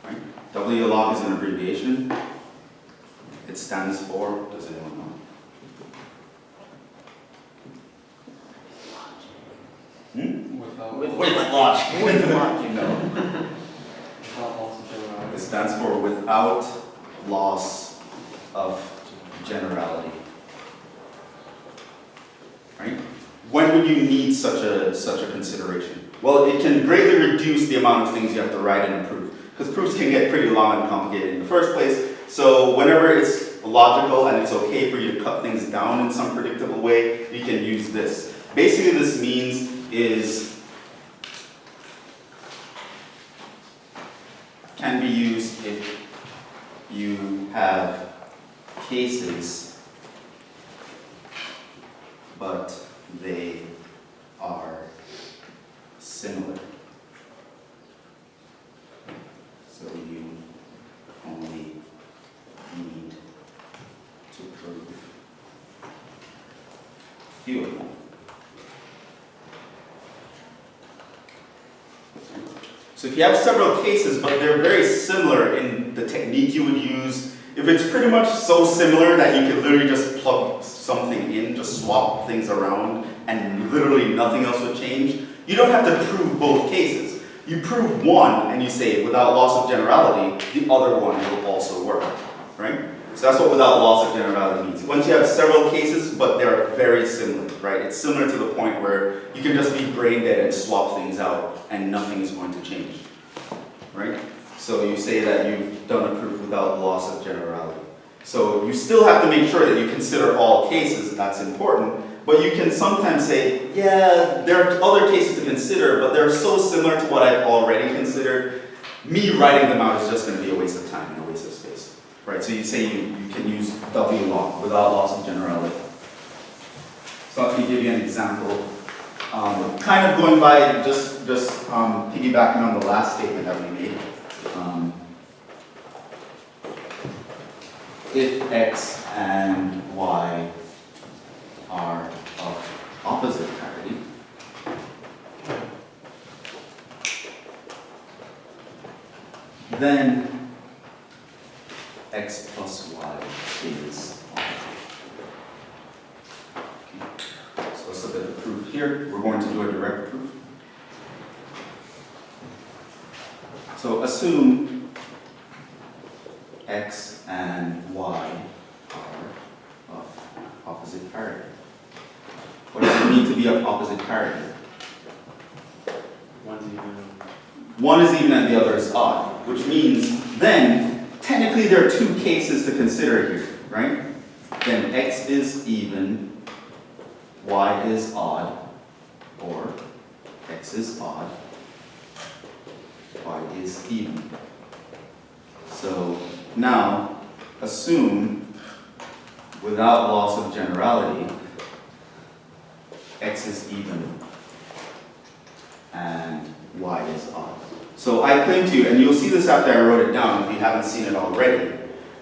Right? W log is an abbreviation. It stands for, does anyone know? Without With logic. With logic. without loss of generality. It stands for without loss of generality. Right? When would you need such a consideration? Well, it can greatly reduce the amount of things you have to write in a proof, because proofs can get pretty long and complicated in the first place. So whenever it's logical and it's okay for you to cut things down in some predictable way, you can use this. Basically, this means is can be used if you have cases, but they are similar. So you only need to prove few of them. So if you have several cases, but they're very similar in the technique you would use, if it's pretty much so similar that you can literally just plug something in, just swap things around, and literally nothing else would change, you don't have to prove both cases. You prove one, and you say, without loss of generality, the other one will also work, right? So that's what without loss of generality means. Once you have several cases, but they're very similar, right? It's similar to the point where you can just be brain dead and swap things out, and nothing is going to change, right? So you say that you've done a proof without loss of generality. So you still have to make sure that you consider all cases, that's important, but you can sometimes say, yeah, there are other cases to consider, but they're so similar to what I've already considered, me writing them out is just going to be a waste of time and a waste of space, right? So you say you can use W log without loss of generality. So let me give you an example. Kind of going by, just piggybacking on the last statement that we made. If X and Y are of opposite parity, then X plus Y is odd. Okay. So let's look at the proof here. We're going to do a direct proof. So assume X and Y are of opposite parity. What does it mean to be of opposite parity? One's even. One is even and the other is odd, which means then technically there are two cases to consider here, right? Then X is even, Y is odd, or X is odd, Y is even. So now assume without loss of generality, X is even and Y is odd. So I claim to you, and you'll see this after I wrote it down if you haven't seen it already,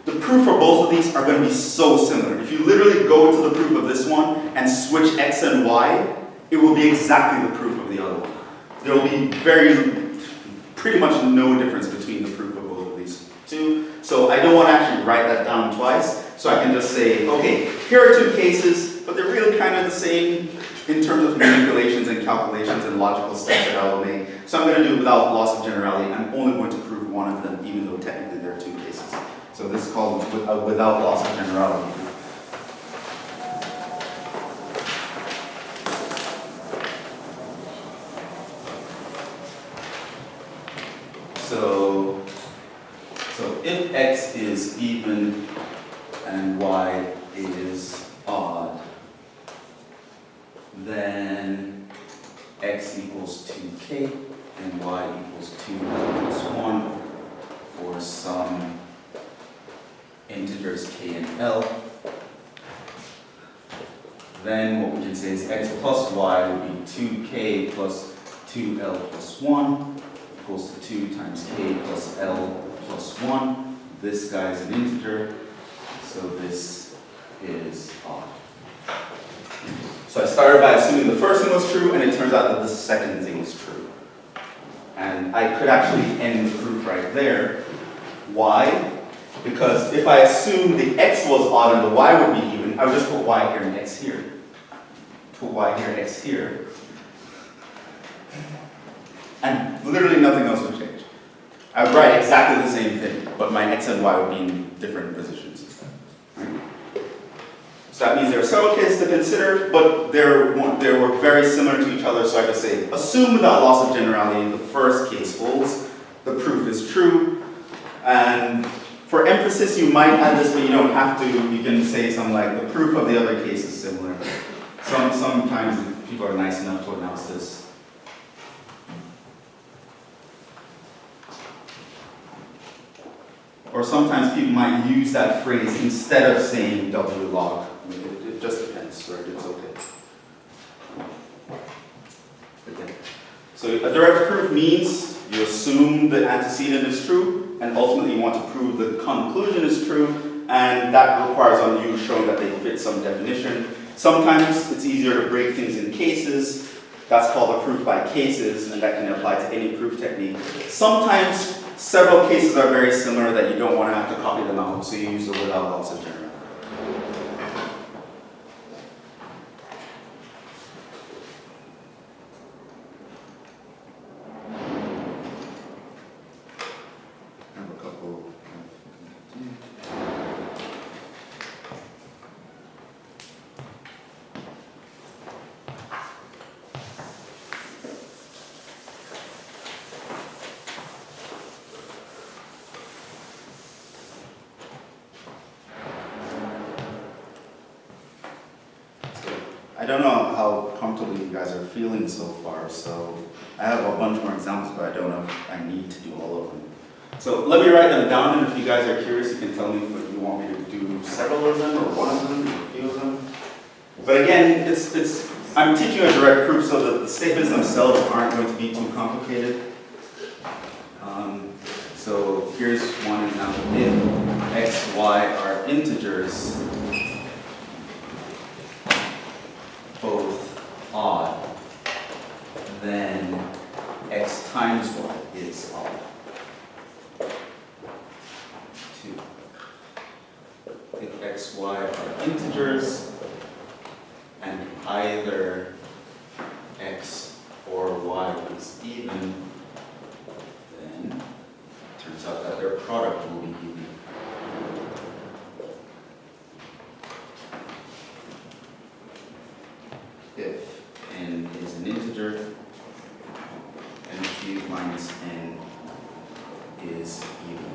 the proof for both of these are going to be so similar. If you literally go to the proof of this one and switch X and Y, it will be exactly the proof of the other one. There will be pretty much no difference between the proof of both of these two. So I don't want to actually write that down twice. So I can just say, okay, here are two cases, but they're really kind of the same in terms of manipulations and calculations and logical steps that I will make. So I'm going to do it without loss of generality. I'm only going to prove one of them, even though technically there are two cases. So this is called without loss of generality. So if X is even and Y is odd, then X equals 2K and y equals 2l plus 1 for some integers k and l, then what we can say is x plus y would be 2k plus 2l plus 1 equals to 2 times k plus l plus 1. This guy is an integer, so this is odd. So I started by assuming the first thing was true, and it turns out that the second thing is true. And I could actually end the proof right there. Why? Because if I assume the x was odd and the y would be even, I would just put y here and x here. Put y here and x here. And literally nothing else would change. I would write exactly the same thing, but my x and y would be in different positions. Right? So that means there are several cases to consider, but they were very similar to each other, so I could say, assume without loss of generality, the first case holds, the proof is true, and for emphasis you might add this, but you don't have to. You can say something like, the proof of the other case is similar. Sometimes people are nice enough to announce this. Or sometimes people might use that phrase instead of saying W log. It just depends, right? It's okay. Okay. So a direct proof means you assume the antecedent is true, and ultimately you want to prove the conclusion is true, and that requires on you showing that they fit some definition. Sometimes it's easier to break things in cases. That's called a proof by cases, and that can apply to any proof technique. Sometimes several cases are very similar that you don't want to have to copy them out, so you use the without loss of generality. I have a couple. I don't know how comfortable you guys are feeling so far, so I have a bunch more examples, but I don't know if I need to do all of them. So let me write them down, and if you guys are curious, you can tell me if you want me to do several of them, or one of them, or a few of them. But again, I'm teaching a direct proof, so that the statements themselves aren't going to be too complicated. So here's one example. If x, y are integers, both odd, then x times y is odd. 2. If x, y are integers, and either x or y is even, then it turns out that their product will be even. If n is an integer, n cubed minus n is even.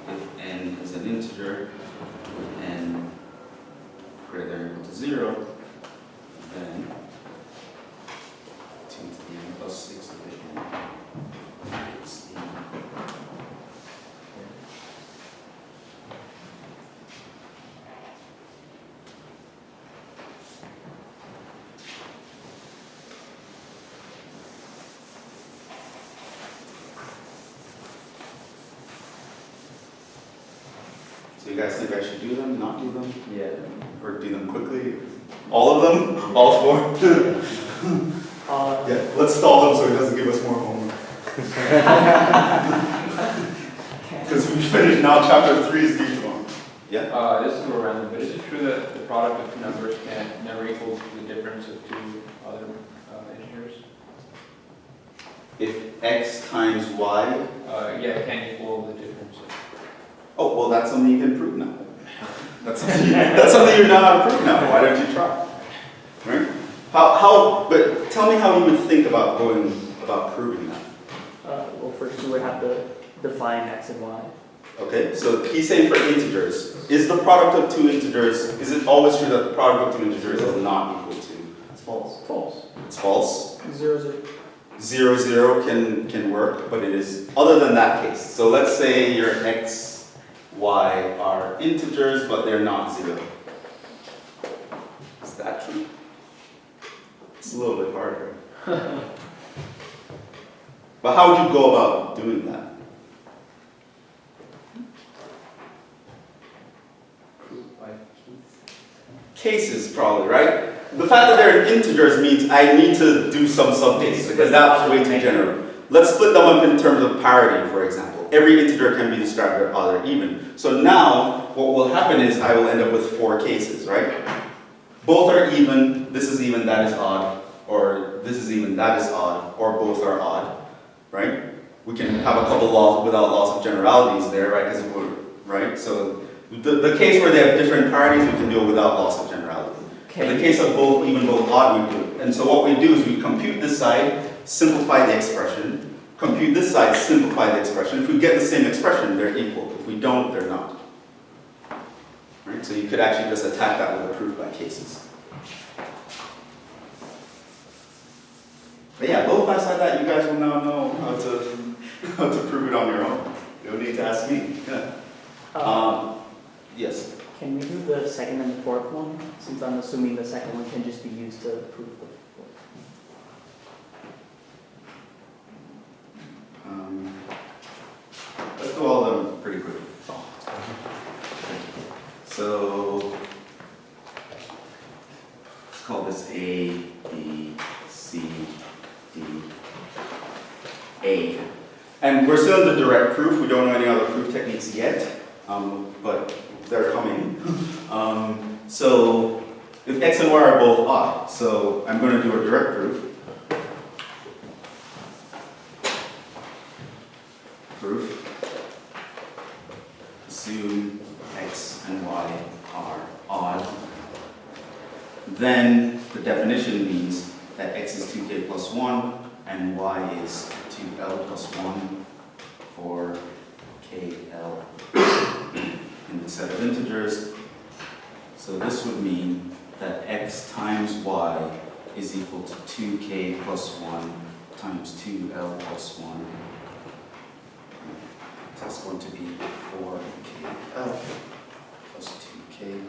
If n is an integer, with n greater than or equal to 0, then 2 to the n plus 6 to the n is even. So you guys think I should do them, not do them? Yeah. Or do them quickly? All of them? All 4? Yeah, let's stall them so he doesn't give us more homework. Because we finished now, chapter 3 is due tomorrow. Yeah? This is more random, but is it true that the product of two numbers can never equal the difference of two other integers? If x times y, Yeah, it can equal the difference. oh, well, that's something you can prove now. That's something you know how to prove now. Why don't you try? Right? But tell me how you would think about going about proving that. Well, first you would have to define x and y. Okay, so he's saying for integers, is the product of two integers, is it always true that the product of two integers is not equal to? It's false. False. It's false. 0, 0. 0, 0 can work, but it is other than that case. So let's say your x, y are integers, but they're not 0. Is that true? It's a little bit harder. But how would you go about doing that? Cases, probably, right? The fact that they're integers means I need to do some subcases, because that's way too general. Let's split them up in terms of parity, for example. Every integer can be described as odd or even. So now, what will happen is I will end up with 4 cases, right? Both are even, this is even, that is odd, or this is even, that is odd, or both are odd, right? We can have a couple laws without loss of generalities there, right? Right? So the case where they have different parities, we can do it without loss of generality. In the case of both even, both odd, we do it. And so what we do is we compute this side, simplify the expression, compute this side, simplify the expression. If we get the same expression, they're equal. If we don't, they're not. Right? So you could actually just attack that with a proof by cases. But yeah, both sides like that, you guys will now know how to prove it on your own. You don't need to ask me. Yeah. Yes. Can we do the second and the fourth one? Since I'm assuming the second one can just be used to prove the fourth. Let's do all of them pretty quickly. So let's call this A, B, C, D, A. And we're still in the direct proof. We don't know any other proof techniques yet, but they're coming. So if x and y are both odd, so I'm going to do a direct proof. Assume x and y are odd. Then the definition means that x is 2k plus 1 and y is 2l plus 1 for kl in the set of integers. So this would mean that x times y is equal to 2k plus 1 times 2l plus 1. So it's going to be 4kl plus 2k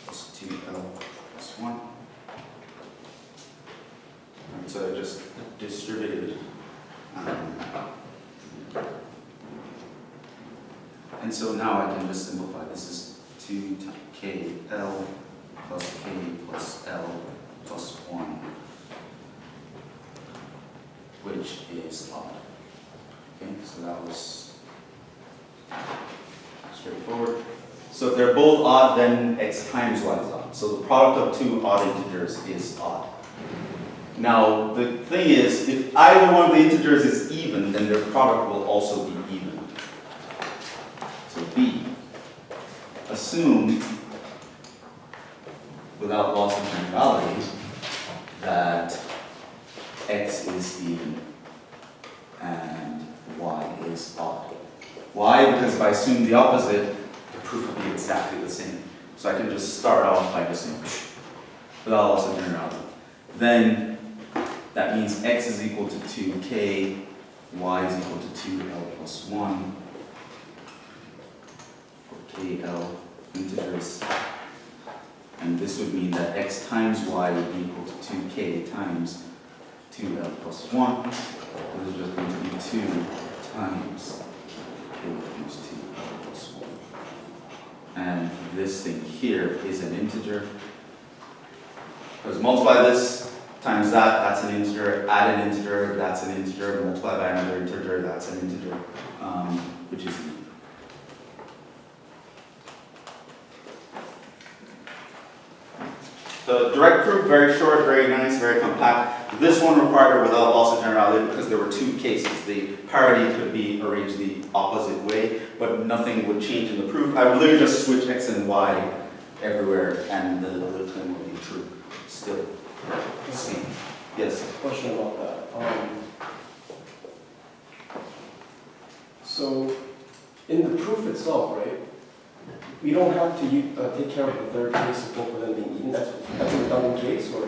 plus 2l plus 1. And so I just distributed. And so now I can just simplify. This is 2kl plus k plus l plus 1, which is odd. Okay, so that was straightforward. So if they're both odd, then x times y is odd. So the product of two odd integers is odd. Now, the thing is, if either one of the integers is even, then their product will also be even. So B, assume, without loss of generality, that x is even and y is odd. Why? Because if I assume the opposite, the proof will be exactly the same. So I can just start off by just saying, without loss of generality. Then that means x is equal to 2k, y is equal to 2l plus 1 for kl integers. And this would mean that x times y would be equal to 2k times 2l plus 1. This is just going to be 2 times k times 2l plus 1. And this thing here is an integer. Because multiply this times that, that's an integer, add an integer, that's an integer, multiply by another integer, that's an integer, which is e. The direct proof, very short, very nice, very compact. This one required it without loss of generality because there were two cases. The parity could be arranged the opposite way, but nothing would change in the proof. I would literally just switch x and y everywhere and the claim would be true. Still. Same. Yes? Question about that. So in the proof itself, right? We don't have to take care of the third case of both of them being even. That's a redundant case, or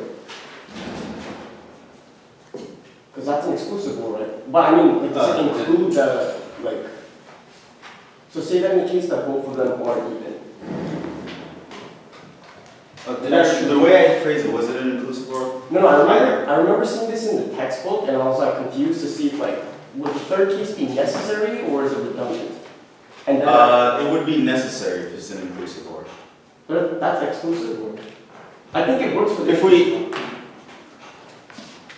because that's an exclusive one, right? But I mean, like, does it include the like? So say that in the case that both of them are even. The way I phrased it, was it an inclusive or? No, I remember seeing this in the textbook, and I was like confused to see like, would the third case be necessary or is it redundant? And then It would be necessary if it's an inclusive or. but that's exclusive, or I think it works for If we,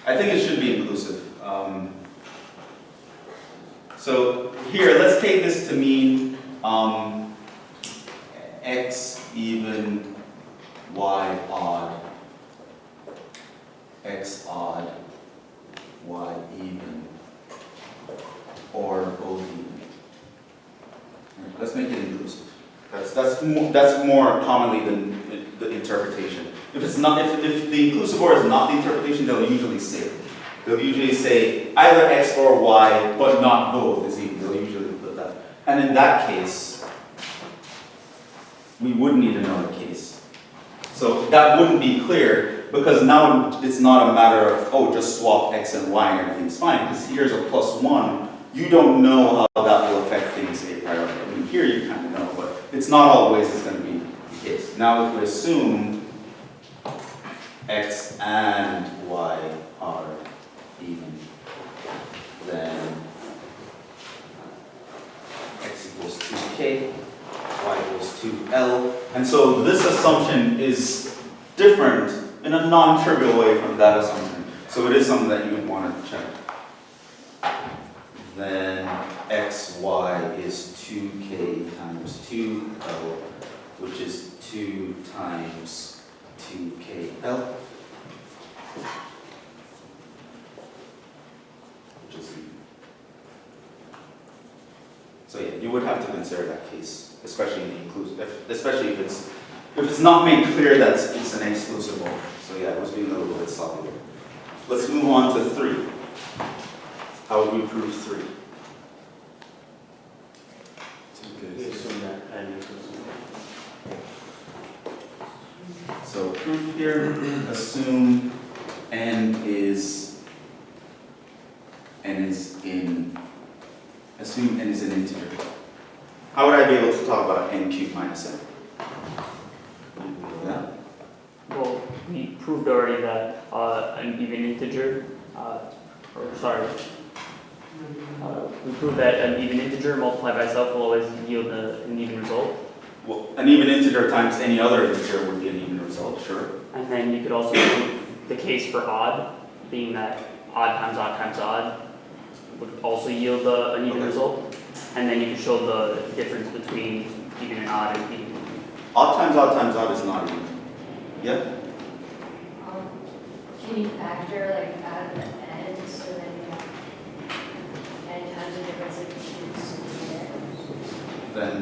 I think it should be inclusive. So here, let's take this to mean x even, y odd, x odd, y even, or both even. Let's make it inclusive. That's more commonly than the interpretation. If it's not, if the inclusive or is not the interpretation, they'll usually say it. They'll usually say either x or y, but not both is even. They'll usually put that. And in that case, we would need another case. So that wouldn't be clear, because now it's not a matter of, oh, just swap x and y and everything's fine, because here's a +1. You don't know how that will affect things a priori. I mean, here you kind of know, but it's not always going to be the case. Now, if we assume x and y are even, then x equals 2k, y equals 2l. And so this assumption is different in a non-trivial way from that assumption. So it is something that you would want to check. Then xy is 2k times 2l, which is 2 times 2kl, which is even. So yeah, you would have to consider that case, especially in the inclusive, especially if it's not made clear that it's an exclusive one. So yeah, it was being a little bit sloppy. Let's move on to 3. How would we prove 3? We assume that n equals 1. So proof here, assume n is an integer. How would I be able to talk about n cubed minus n? Yeah. Well, we proved already that an even integer, we proved that an even integer multiplied by itself will always yield an even result. Well, an even integer times any other integer would be an even result, sure. And then you could also prove the case for odd, being that odd times odd would also yield an even result. And then you could show the difference between even and odd and even. Odd times odd is not even. Yeah? Can you factor like out of the n so that you have n times the difference of two? Then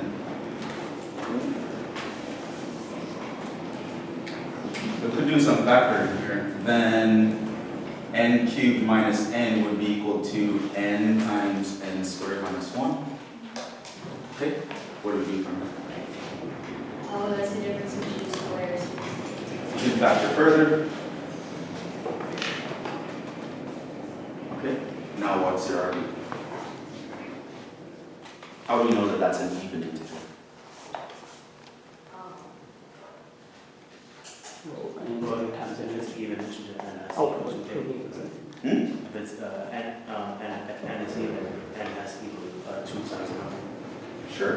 we could do some factoring here. Then n cubed minus n would be equal to n times n squared minus 1. Okay? What do we do from there? Oh, that's the difference of two squares. We can factor further. Okay, now what's your argument? How do we know that that's an even integer? Well, it times n is even integer, and that's Oh, equal to k. If it's if n is even, n has to equal 2 times 1. Sure.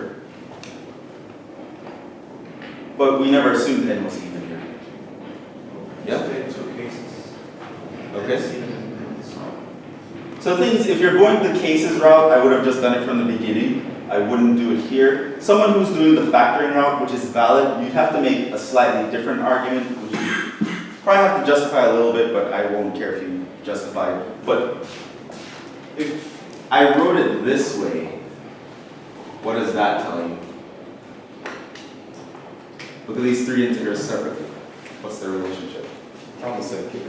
But we never assumed n was even here. Yeah? Two cases. Okay. So things, if you're going the cases route, I would have just done it from the beginning. I wouldn't do it here. Someone who's doing the factoring route, which is valid, you'd have to make a slightly different argument, which you probably have to justify a little bit, but I won't care if you justify it. But if I wrote it this way, what does that tell you? Look at these 3 integers separately. What's their relationship?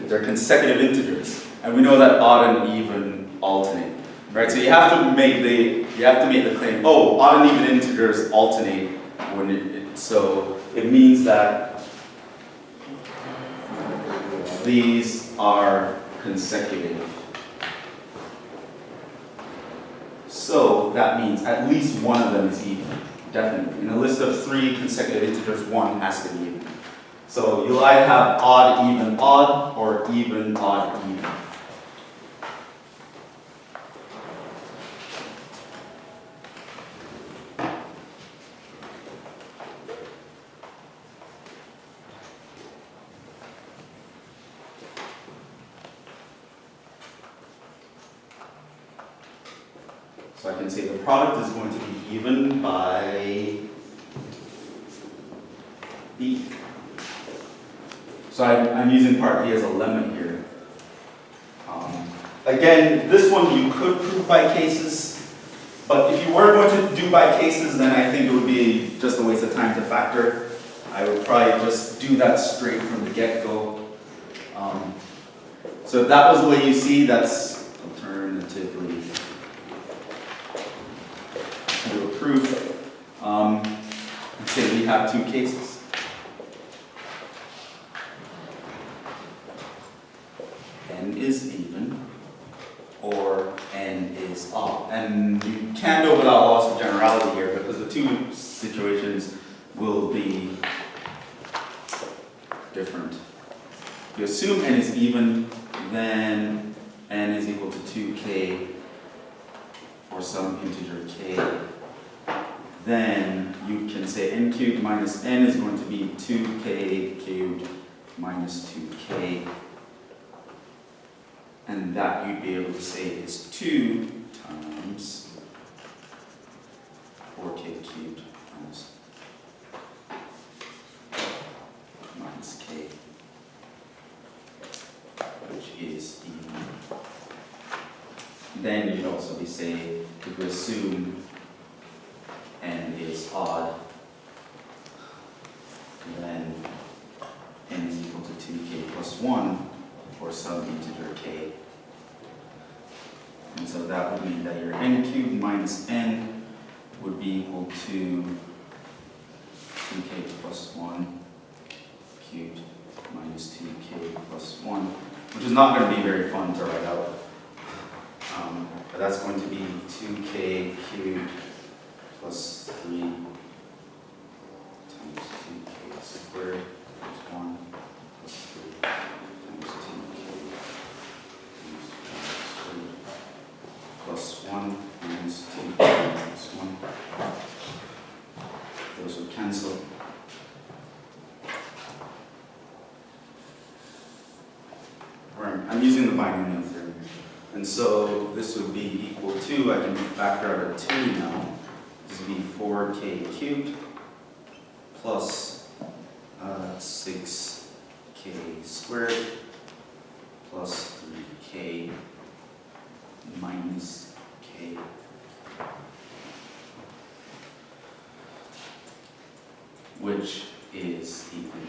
They're consecutive integers. And we know that odd and even alternate, Right, so you have to make the claim, oh, odd and even integers alternate when so it means that these are consecutive. So that means at least one of them is even, definitely. In a list of 3 consecutive integers, one has to be even. So you'll either have odd, even, odd, or even, odd, even. So I can say the product is going to be even by B. So I'm using part B as a lemma here. Again, this one you could prove by cases, but if you were going to do by cases, then I think it would be just a waste of time to factor. I would probably just do that straight from the get-go. So if that was the way you see, that's alternatively do a proof. Let's say we have 2 cases. N is even, or N is odd. And you can't go without loss of generality here because the 2 situations will be different. If you assume N is even, then N is equal to 2k for some integer k. Then you can say n cubed minus n is going to be 2k cubed minus 2k. And that you'd be able to say is 2 times 4k cubed minus k, which is even. Then you'd also be saying, if we assume n is odd, then n is equal to 2k plus 1 for some integer k. And so that would mean that your n cubed minus n would be equal to 2k plus 1 cubed minus 2k plus 1, which is not going to be very fun to write out. But that's going to be 2k cubed plus 3 times 2k squared plus 1 plus 3 times 2k squared plus 1 minus 2k plus 1. Those would cancel. I'm using the binomial theorem. And so this would be equal to, I can factor out a 2 now. This would be 4k cubed plus 6k squared plus 3k minus k. Which is even.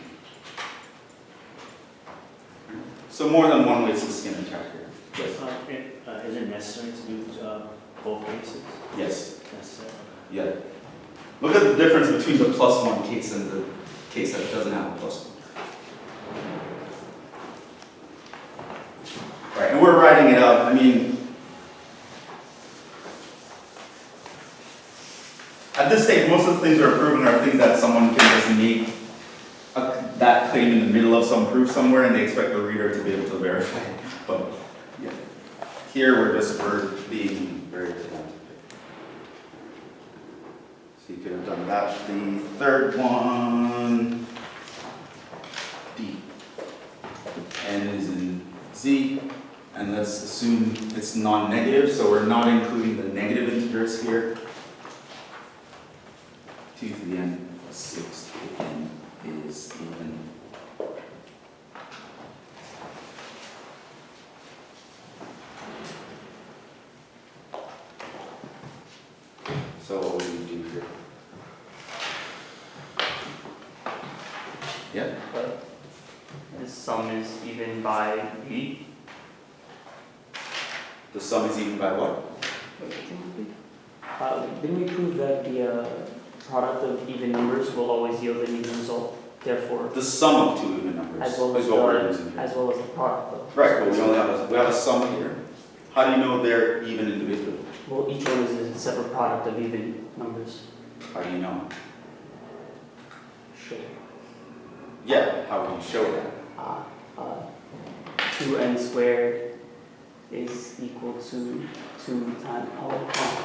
So more than one way to skin a cat here. Yes. Is it necessary to do both cases? Yes. Necessary. Yeah. Look at the difference between the plus 1 case and the case that doesn't have a plus 1. Right, and we're writing it out. I mean, at this stage, most of the things we're proving are things that someone can just make that claim in the middle of some proof somewhere, and they expect the reader to be able to verify it. But yeah, here we're being very pedantic. So you could have done that. The third one, D. N is in Z, and let's assume it's non-negative, so we're not including the negative integers here. 2 to the n plus 6 to the n is even. So what would we do here? Yeah? This sum is even by B. The sum is even by what? didn't we prove that the product of even numbers will always yield an even result? Therefore, The sum of two even numbers as well as is what we're the, using here. as well as the product though. Right, but we have a sum here. How do you know they're even individually? Well, each one is a separate product of even numbers. How do you know? Sure. Yeah, how would you show that? 2n squared is equal to 2 times,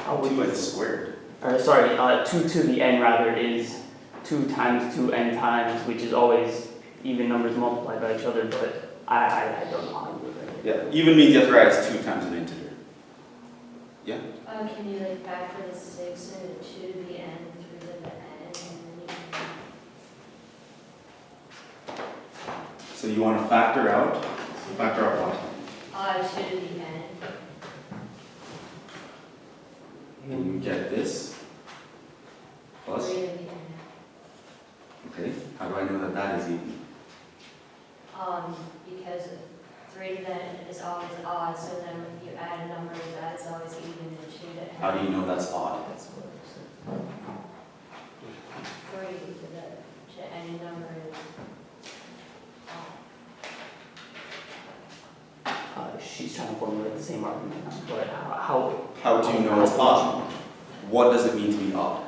how would 2n squared. or sorry, 2 to the n rather is 2 times 2n times, which is always even numbers multiplied by each other, but I don't know how to do it. Yeah, even means you have to write as 2 times an integer. Yeah? Can you like factor the 6 into 2 to the n through to the n, and then you can... So you want to factor out what? 2 to the n. And you get this plus, 3 to the n. okay, how do I know that that is even? Because 3 to the n is always odd, so then if you add a number to that, it's always even, and 2 to n. How do you know that's odd? That's what I'm saying. 3 to any number is odd. She's trying to formulate the same argument, but how? How do you know it's odd? What does it mean to be odd?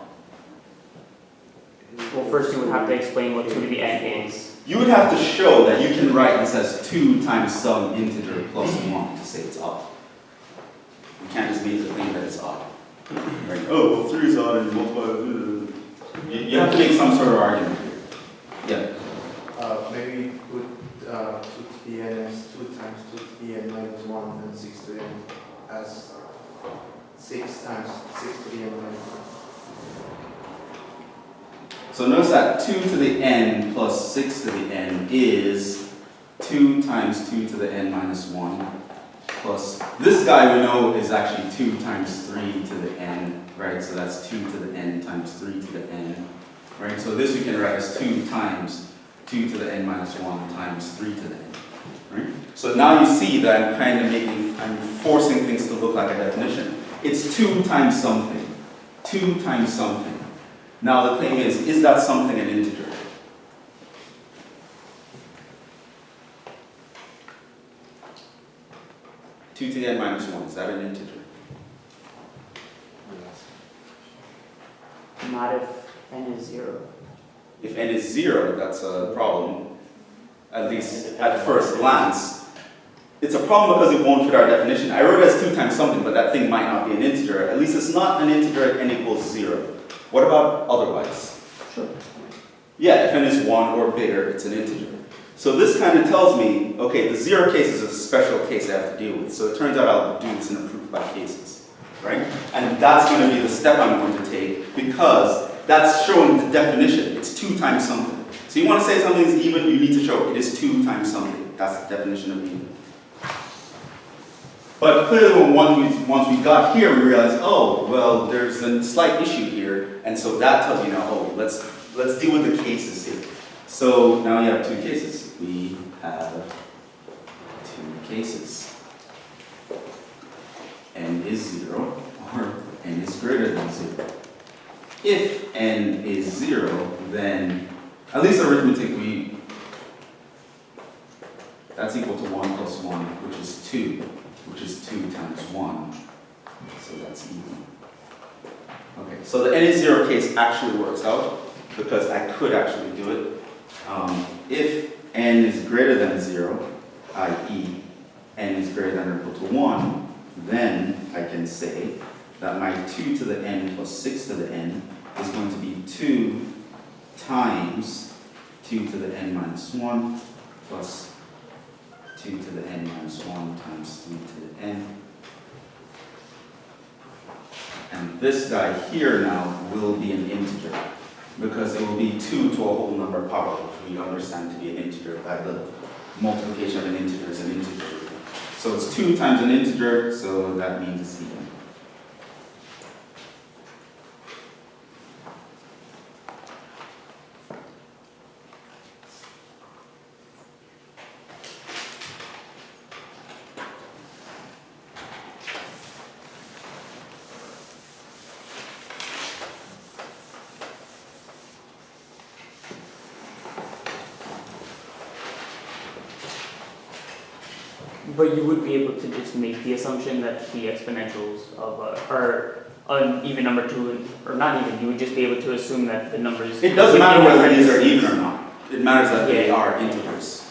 Well, first you would have to explain what 2 to the n is. You would have to show that you can write this as 2 times some integer plus 1 to say it's odd. You can't just make the claim that it's odd. Right? Oh, well, 3 is odd and you multiply. You have to make some sort of argument here. Yeah. Maybe put 2 to the n as 2 times 2 to the n minus 1 and 6 to the n as 6 times 6 to the n minus 1. So notice that 2 to the n plus 6 to the n is 2 times 2 to the n minus 1 plus, this guy we know is actually 2 times 3 to the n, right? So that's 2 to the n times 3 to the n, right? So this we can write as 2 times 2 to the n minus 1 times 3 to the n, right? So now you see that I'm forcing things to look like a definition. It's 2 times something, 2 times something. Now the claim is that something an integer? Two to the n minus 1, is that an integer? Not if n is 0. If n is 0, that's a problem, at least at first glance. It's a problem because it won't fit our definition. I wrote it as 2 times something, but that thing might not be an integer. At least it's not an integer at n equals 0. What about otherwise? Sure. Yeah, if n is 1 or bigger, it's an integer. So this kind of tells me, okay, the 0 case is a special case I have to deal with. So it turns out I'll do this in a proof by cases, right? And that's going to be the step I'm going to take because that's showing the definition. It's 2 times something. So you want to say something is even, you need to show it is 2 times something. That's the definition of even. But clearly, once we got here, we realized, oh, well, there's a slight issue here, and so that tells you now, oh, let's deal with the cases here. So now you have 2 cases. We have 2 cases. N is 0, or n is greater than 0. If n is 0, then, at least arithmetic, that's equal to 1 plus 1, which is 2. Which is 2 times 1, so that's even. Okay, so the n is 0 case actually works out, because I could actually do it. If n is greater than 0, i.e. n is greater than or equal to 1, then I can say that my 2 to the n plus 6 to the n is going to be 2 times 2 to the n minus 1 plus 2 to the n minus 1 times 3 to the n. And this guy here now will be an integer, because it will be 2 to a whole number power, which we understand to be an integer by the multiplication of an integer is an integer. So it's 2 times an integer, so that means it's even. But you would be able to just make the assumption that the exponentials of are an even number two, or not even, you would just be able to assume that the numbers. It doesn't matter within whether these are parentheses- even or not. It matters that they Yeah. are integers.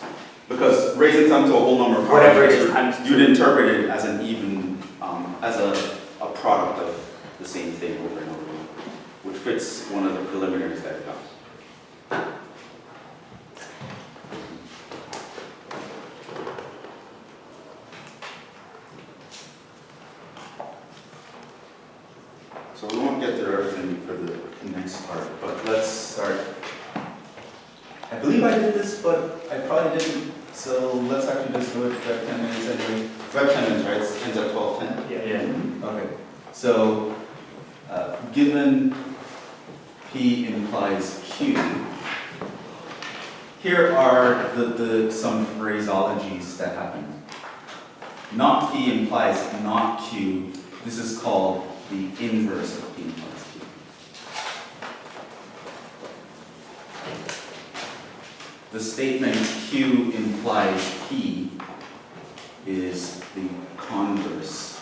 Because raising some to a whole number of powers, Whatever it is times you'd two. interpret it as an even, as a product of the same thing over and over again, which fits one of the preliminaries that I've got. So we won't get through everything for the next part, but let's start. I believe I did this, but I probably didn't, so let's actually just do it for 10 minutes anyway. We have 10 minutes, right? It ends at 12:10. Yeah. Okay, so given P implies Q, here are some phraseologies that happen. Not P implies not Q. This is called the inverse of P implies Q. The statement Q implies P is the converse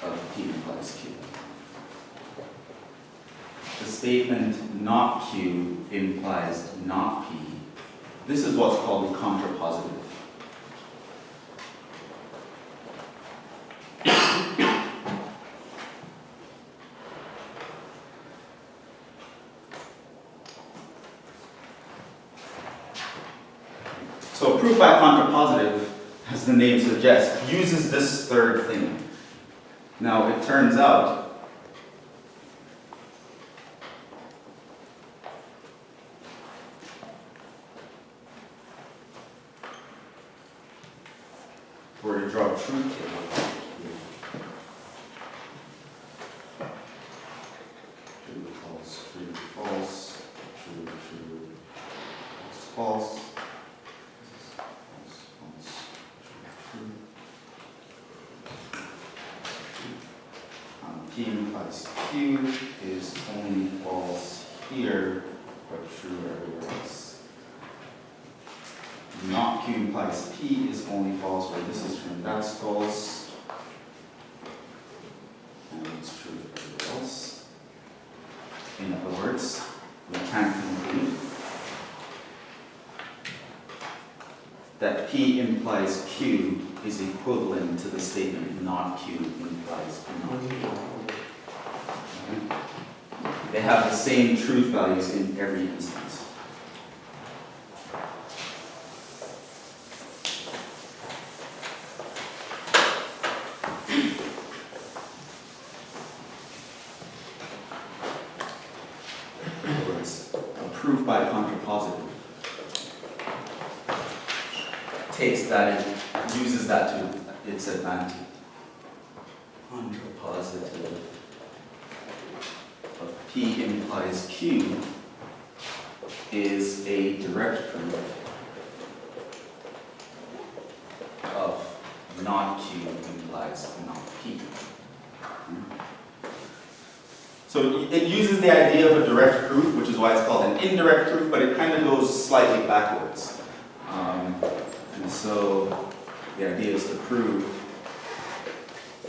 of P implies Q. The statement not Q implies not P. This is what's called the contrapositive. So proof by contrapositive, as the name suggests, uses this third thing. Now it turns out we're to draw a truth table. True, false, true, false, true, true, false, false. P implies Q is only false here, but true everywhere else. Not Q implies P is only false where this is true and that's false. And it's true everywhere else. In other words, we can conclude that P implies Q is equivalent to the statement not Q implies not Q. They have the same truth values in every instance. In other words, a proof by contrapositive takes that and uses that to its advantage. Contrapositive of P implies Q is a direct proof of not Q implies not P. So it uses the idea of a direct proof, which is why it's called an indirect proof, but it kind of goes slightly backwards. And so the idea is to prove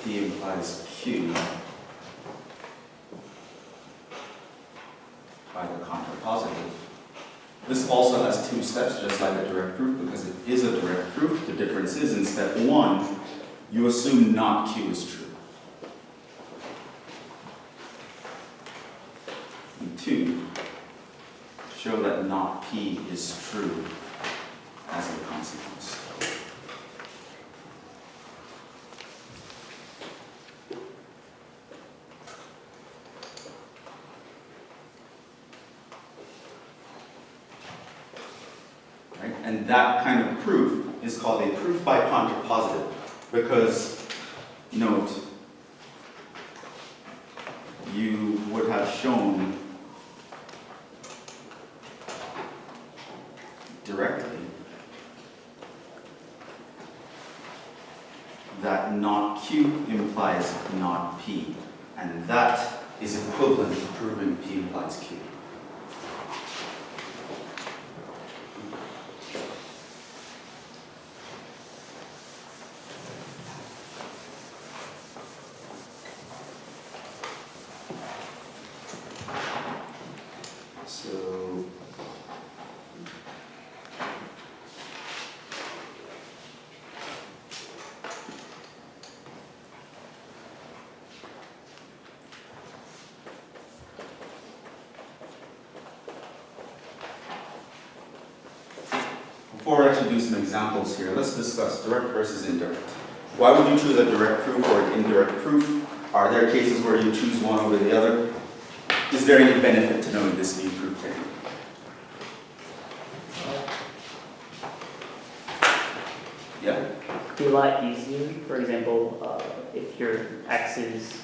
P implies Q by the contrapositive. This also has two steps, just like a direct proof, because it is a direct proof. The difference is in step one, you assume not Q is true. And two, show that not P is true as a consequence. Right? And that kind of proof is called a proof by contrapositive, because, note, you would have shown directly that not Q implies not P, and that is equivalent to proving P implies Q. before I actually do some examples here, let's discuss direct versus indirect. Why would you choose a direct proof or an indirect proof? Are there cases where you choose one over the other? Is there any benefit to knowing this new proof technique? Yeah? It'd be a lot easier. For example, if your x is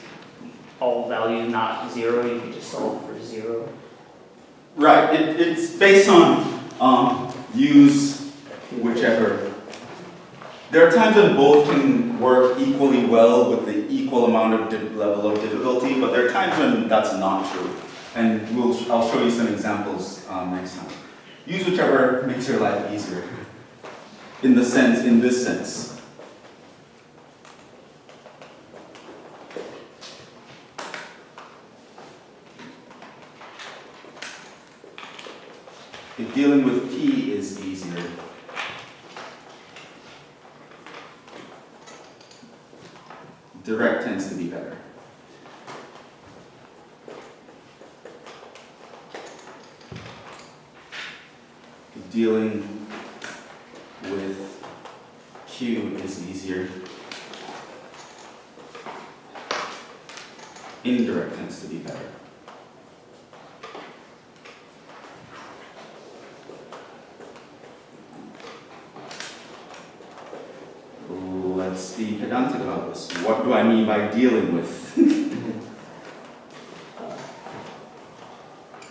all values not 0, you can just solve for 0. Right, it's based on use whichever. There are times when both can work equally well with the equal amount of level of difficulty, but there are times when that's not true. And I'll show you some examples next time. Use whichever makes your life easier. In this sense. If dealing with P is easier, direct tends to be better. If dealing with Q is easier, indirect tends to be better. Let's be pedantic about this. What do I mean by dealing with?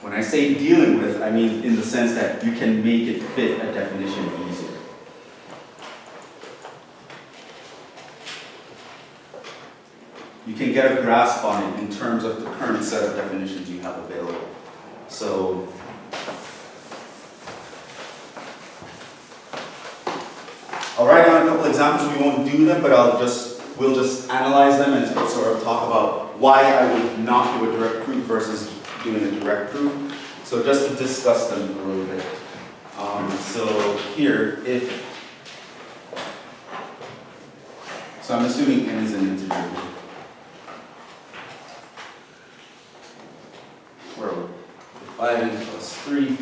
When I say dealing with, I mean in the sense that you can make it fit a definition easier. You can get a grasp on it in terms of the current set of definitions you have available. So, I'll write down a couple examples. We won't do them, but we'll just analyze them and sort of talk about why I would not do a direct proof versus doing a direct proof. So just to discuss them a little bit. So here, so I'm assuming n is an integer. Where are we? 5n plus 3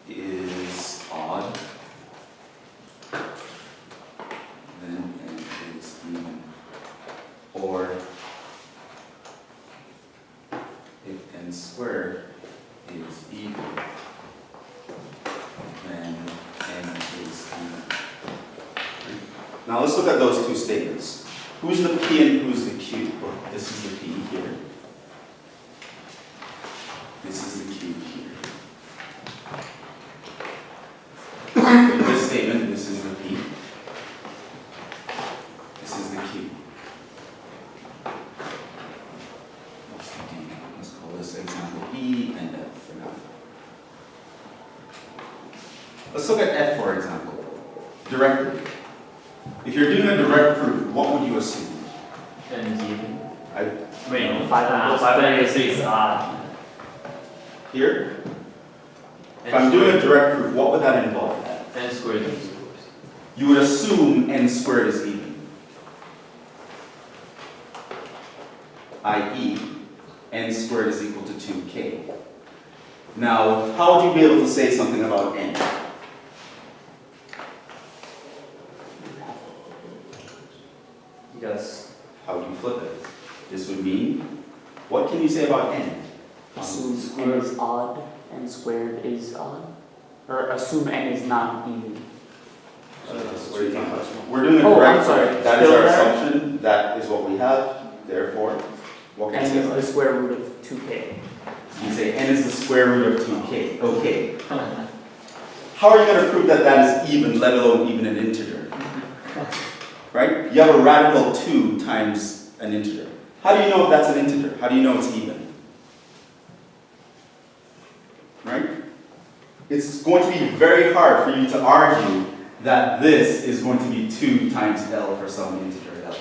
is odd, then n is even. Or if n squared is even, then n is even. Now let's look at those two statements. Who's the P and who's the Q? Well, this is the P here. This is the Q here. In this statement, this is the P. This is the Q. Let's call this example E and F for now. Let's look at F, for example. Direct proof. If you're doing a direct proof, what would you assume? N is even. Wait, 5 and 3 is odd. Here? If I'm doing a direct proof, what would that involve? N squared is equals. You would assume n squared is even. i.e., n squared is equal to 2k. Now, how would you be able to say something about n? Yes. How would you flip it? This would mean, what can you say about n? Assume n is odd, n squared is odd. Or assume n is not even. What are you talking about? We're doing a Oh, direct I'm sorry. proof. That is Still our there? assumption. That is what we have. Therefore, what can n you say is about the it? square root of 2k. You say n is the square root of 2k. Okay. How are you going to prove that that is even, let alone even an integer? Right? You have a radical 2 times an integer. How do you know if that's an integer? How do you know it's even? Right? It's going to be very hard for you to argue that this is going to be 2 times L for some integer L.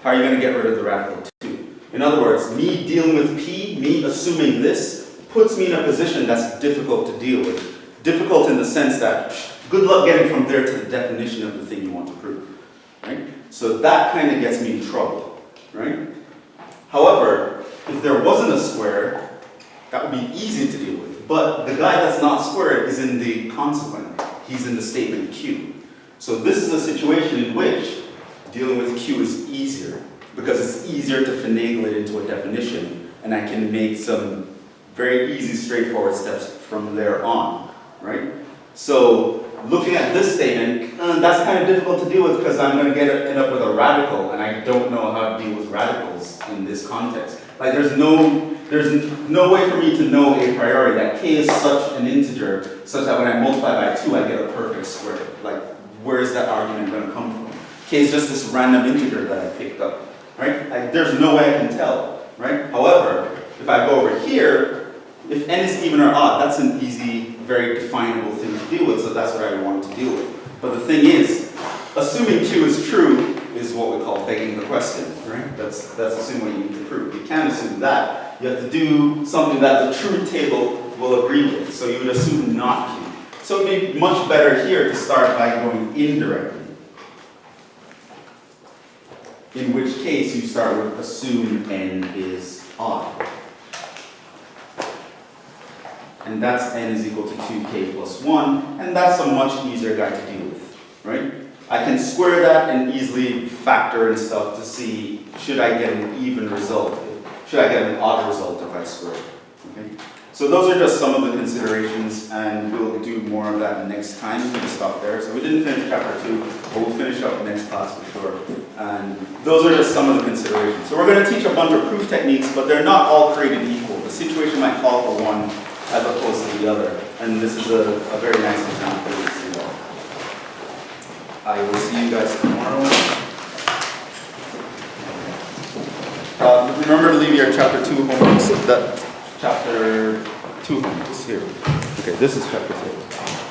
How are you going to get rid of the radical 2? In other words, me dealing with P, me assuming this, puts me in a position that's difficult to deal with. Difficult in the sense that, good luck getting from there to the definition of the thing you want to prove. Right? So that kind of gets me in trouble. Right? However, if there wasn't a square, that would be easy to deal with. but the guy that's not squared is in the consequent. He's in the statement Q. So this is a situation in which dealing with Q is easier, because it's easier to finagle it into a definition, and I can make some very easy, straightforward steps from there on, right? So looking at this statement, that's kind of difficult to deal with because I'm going to end up with a radical, and I don't know how to deal with radicals in this context. Like there's no way for me to know a priori that k is such an integer such that when I multiply by 2 I get a perfect square. Like where is that argument going to come from? K is just this random integer that I picked up, right? There's no way I can tell, right? However, if I go over here, if n is even or odd, that's an easy, very definable thing to deal with, so that's what I want to deal with. But the thing is, assuming Q is true is what we call begging the question, right? That's assuming what you need to prove. You can't assume that. You have to do something that the truth table will agree with, so you would assume not Q. So it would be much better here to start by going indirectly. In which case you start with assume n is odd. And that's n is equal to 2k plus 1, and that's a much easier guy to deal with, right? I can square that and easily factor and stuff to see, should I get an even result? Should I get an odd result if I square it? Okay? So those are just some of the considerations, and we'll do more of that next time. We'll stop there. So we didn't finish chapter 2, but we'll finish up next class for sure. And those are just some of the considerations. So we're going to teach a bunch of proof techniques, but they're not all created equal. The situation might call for one as opposed to the other. And this is a very nice example to see that. I will see you guys tomorrow. Remember to leave your chapter 2 homeworks. That chapter 2 homeworks here. Okay, this is chapter 3.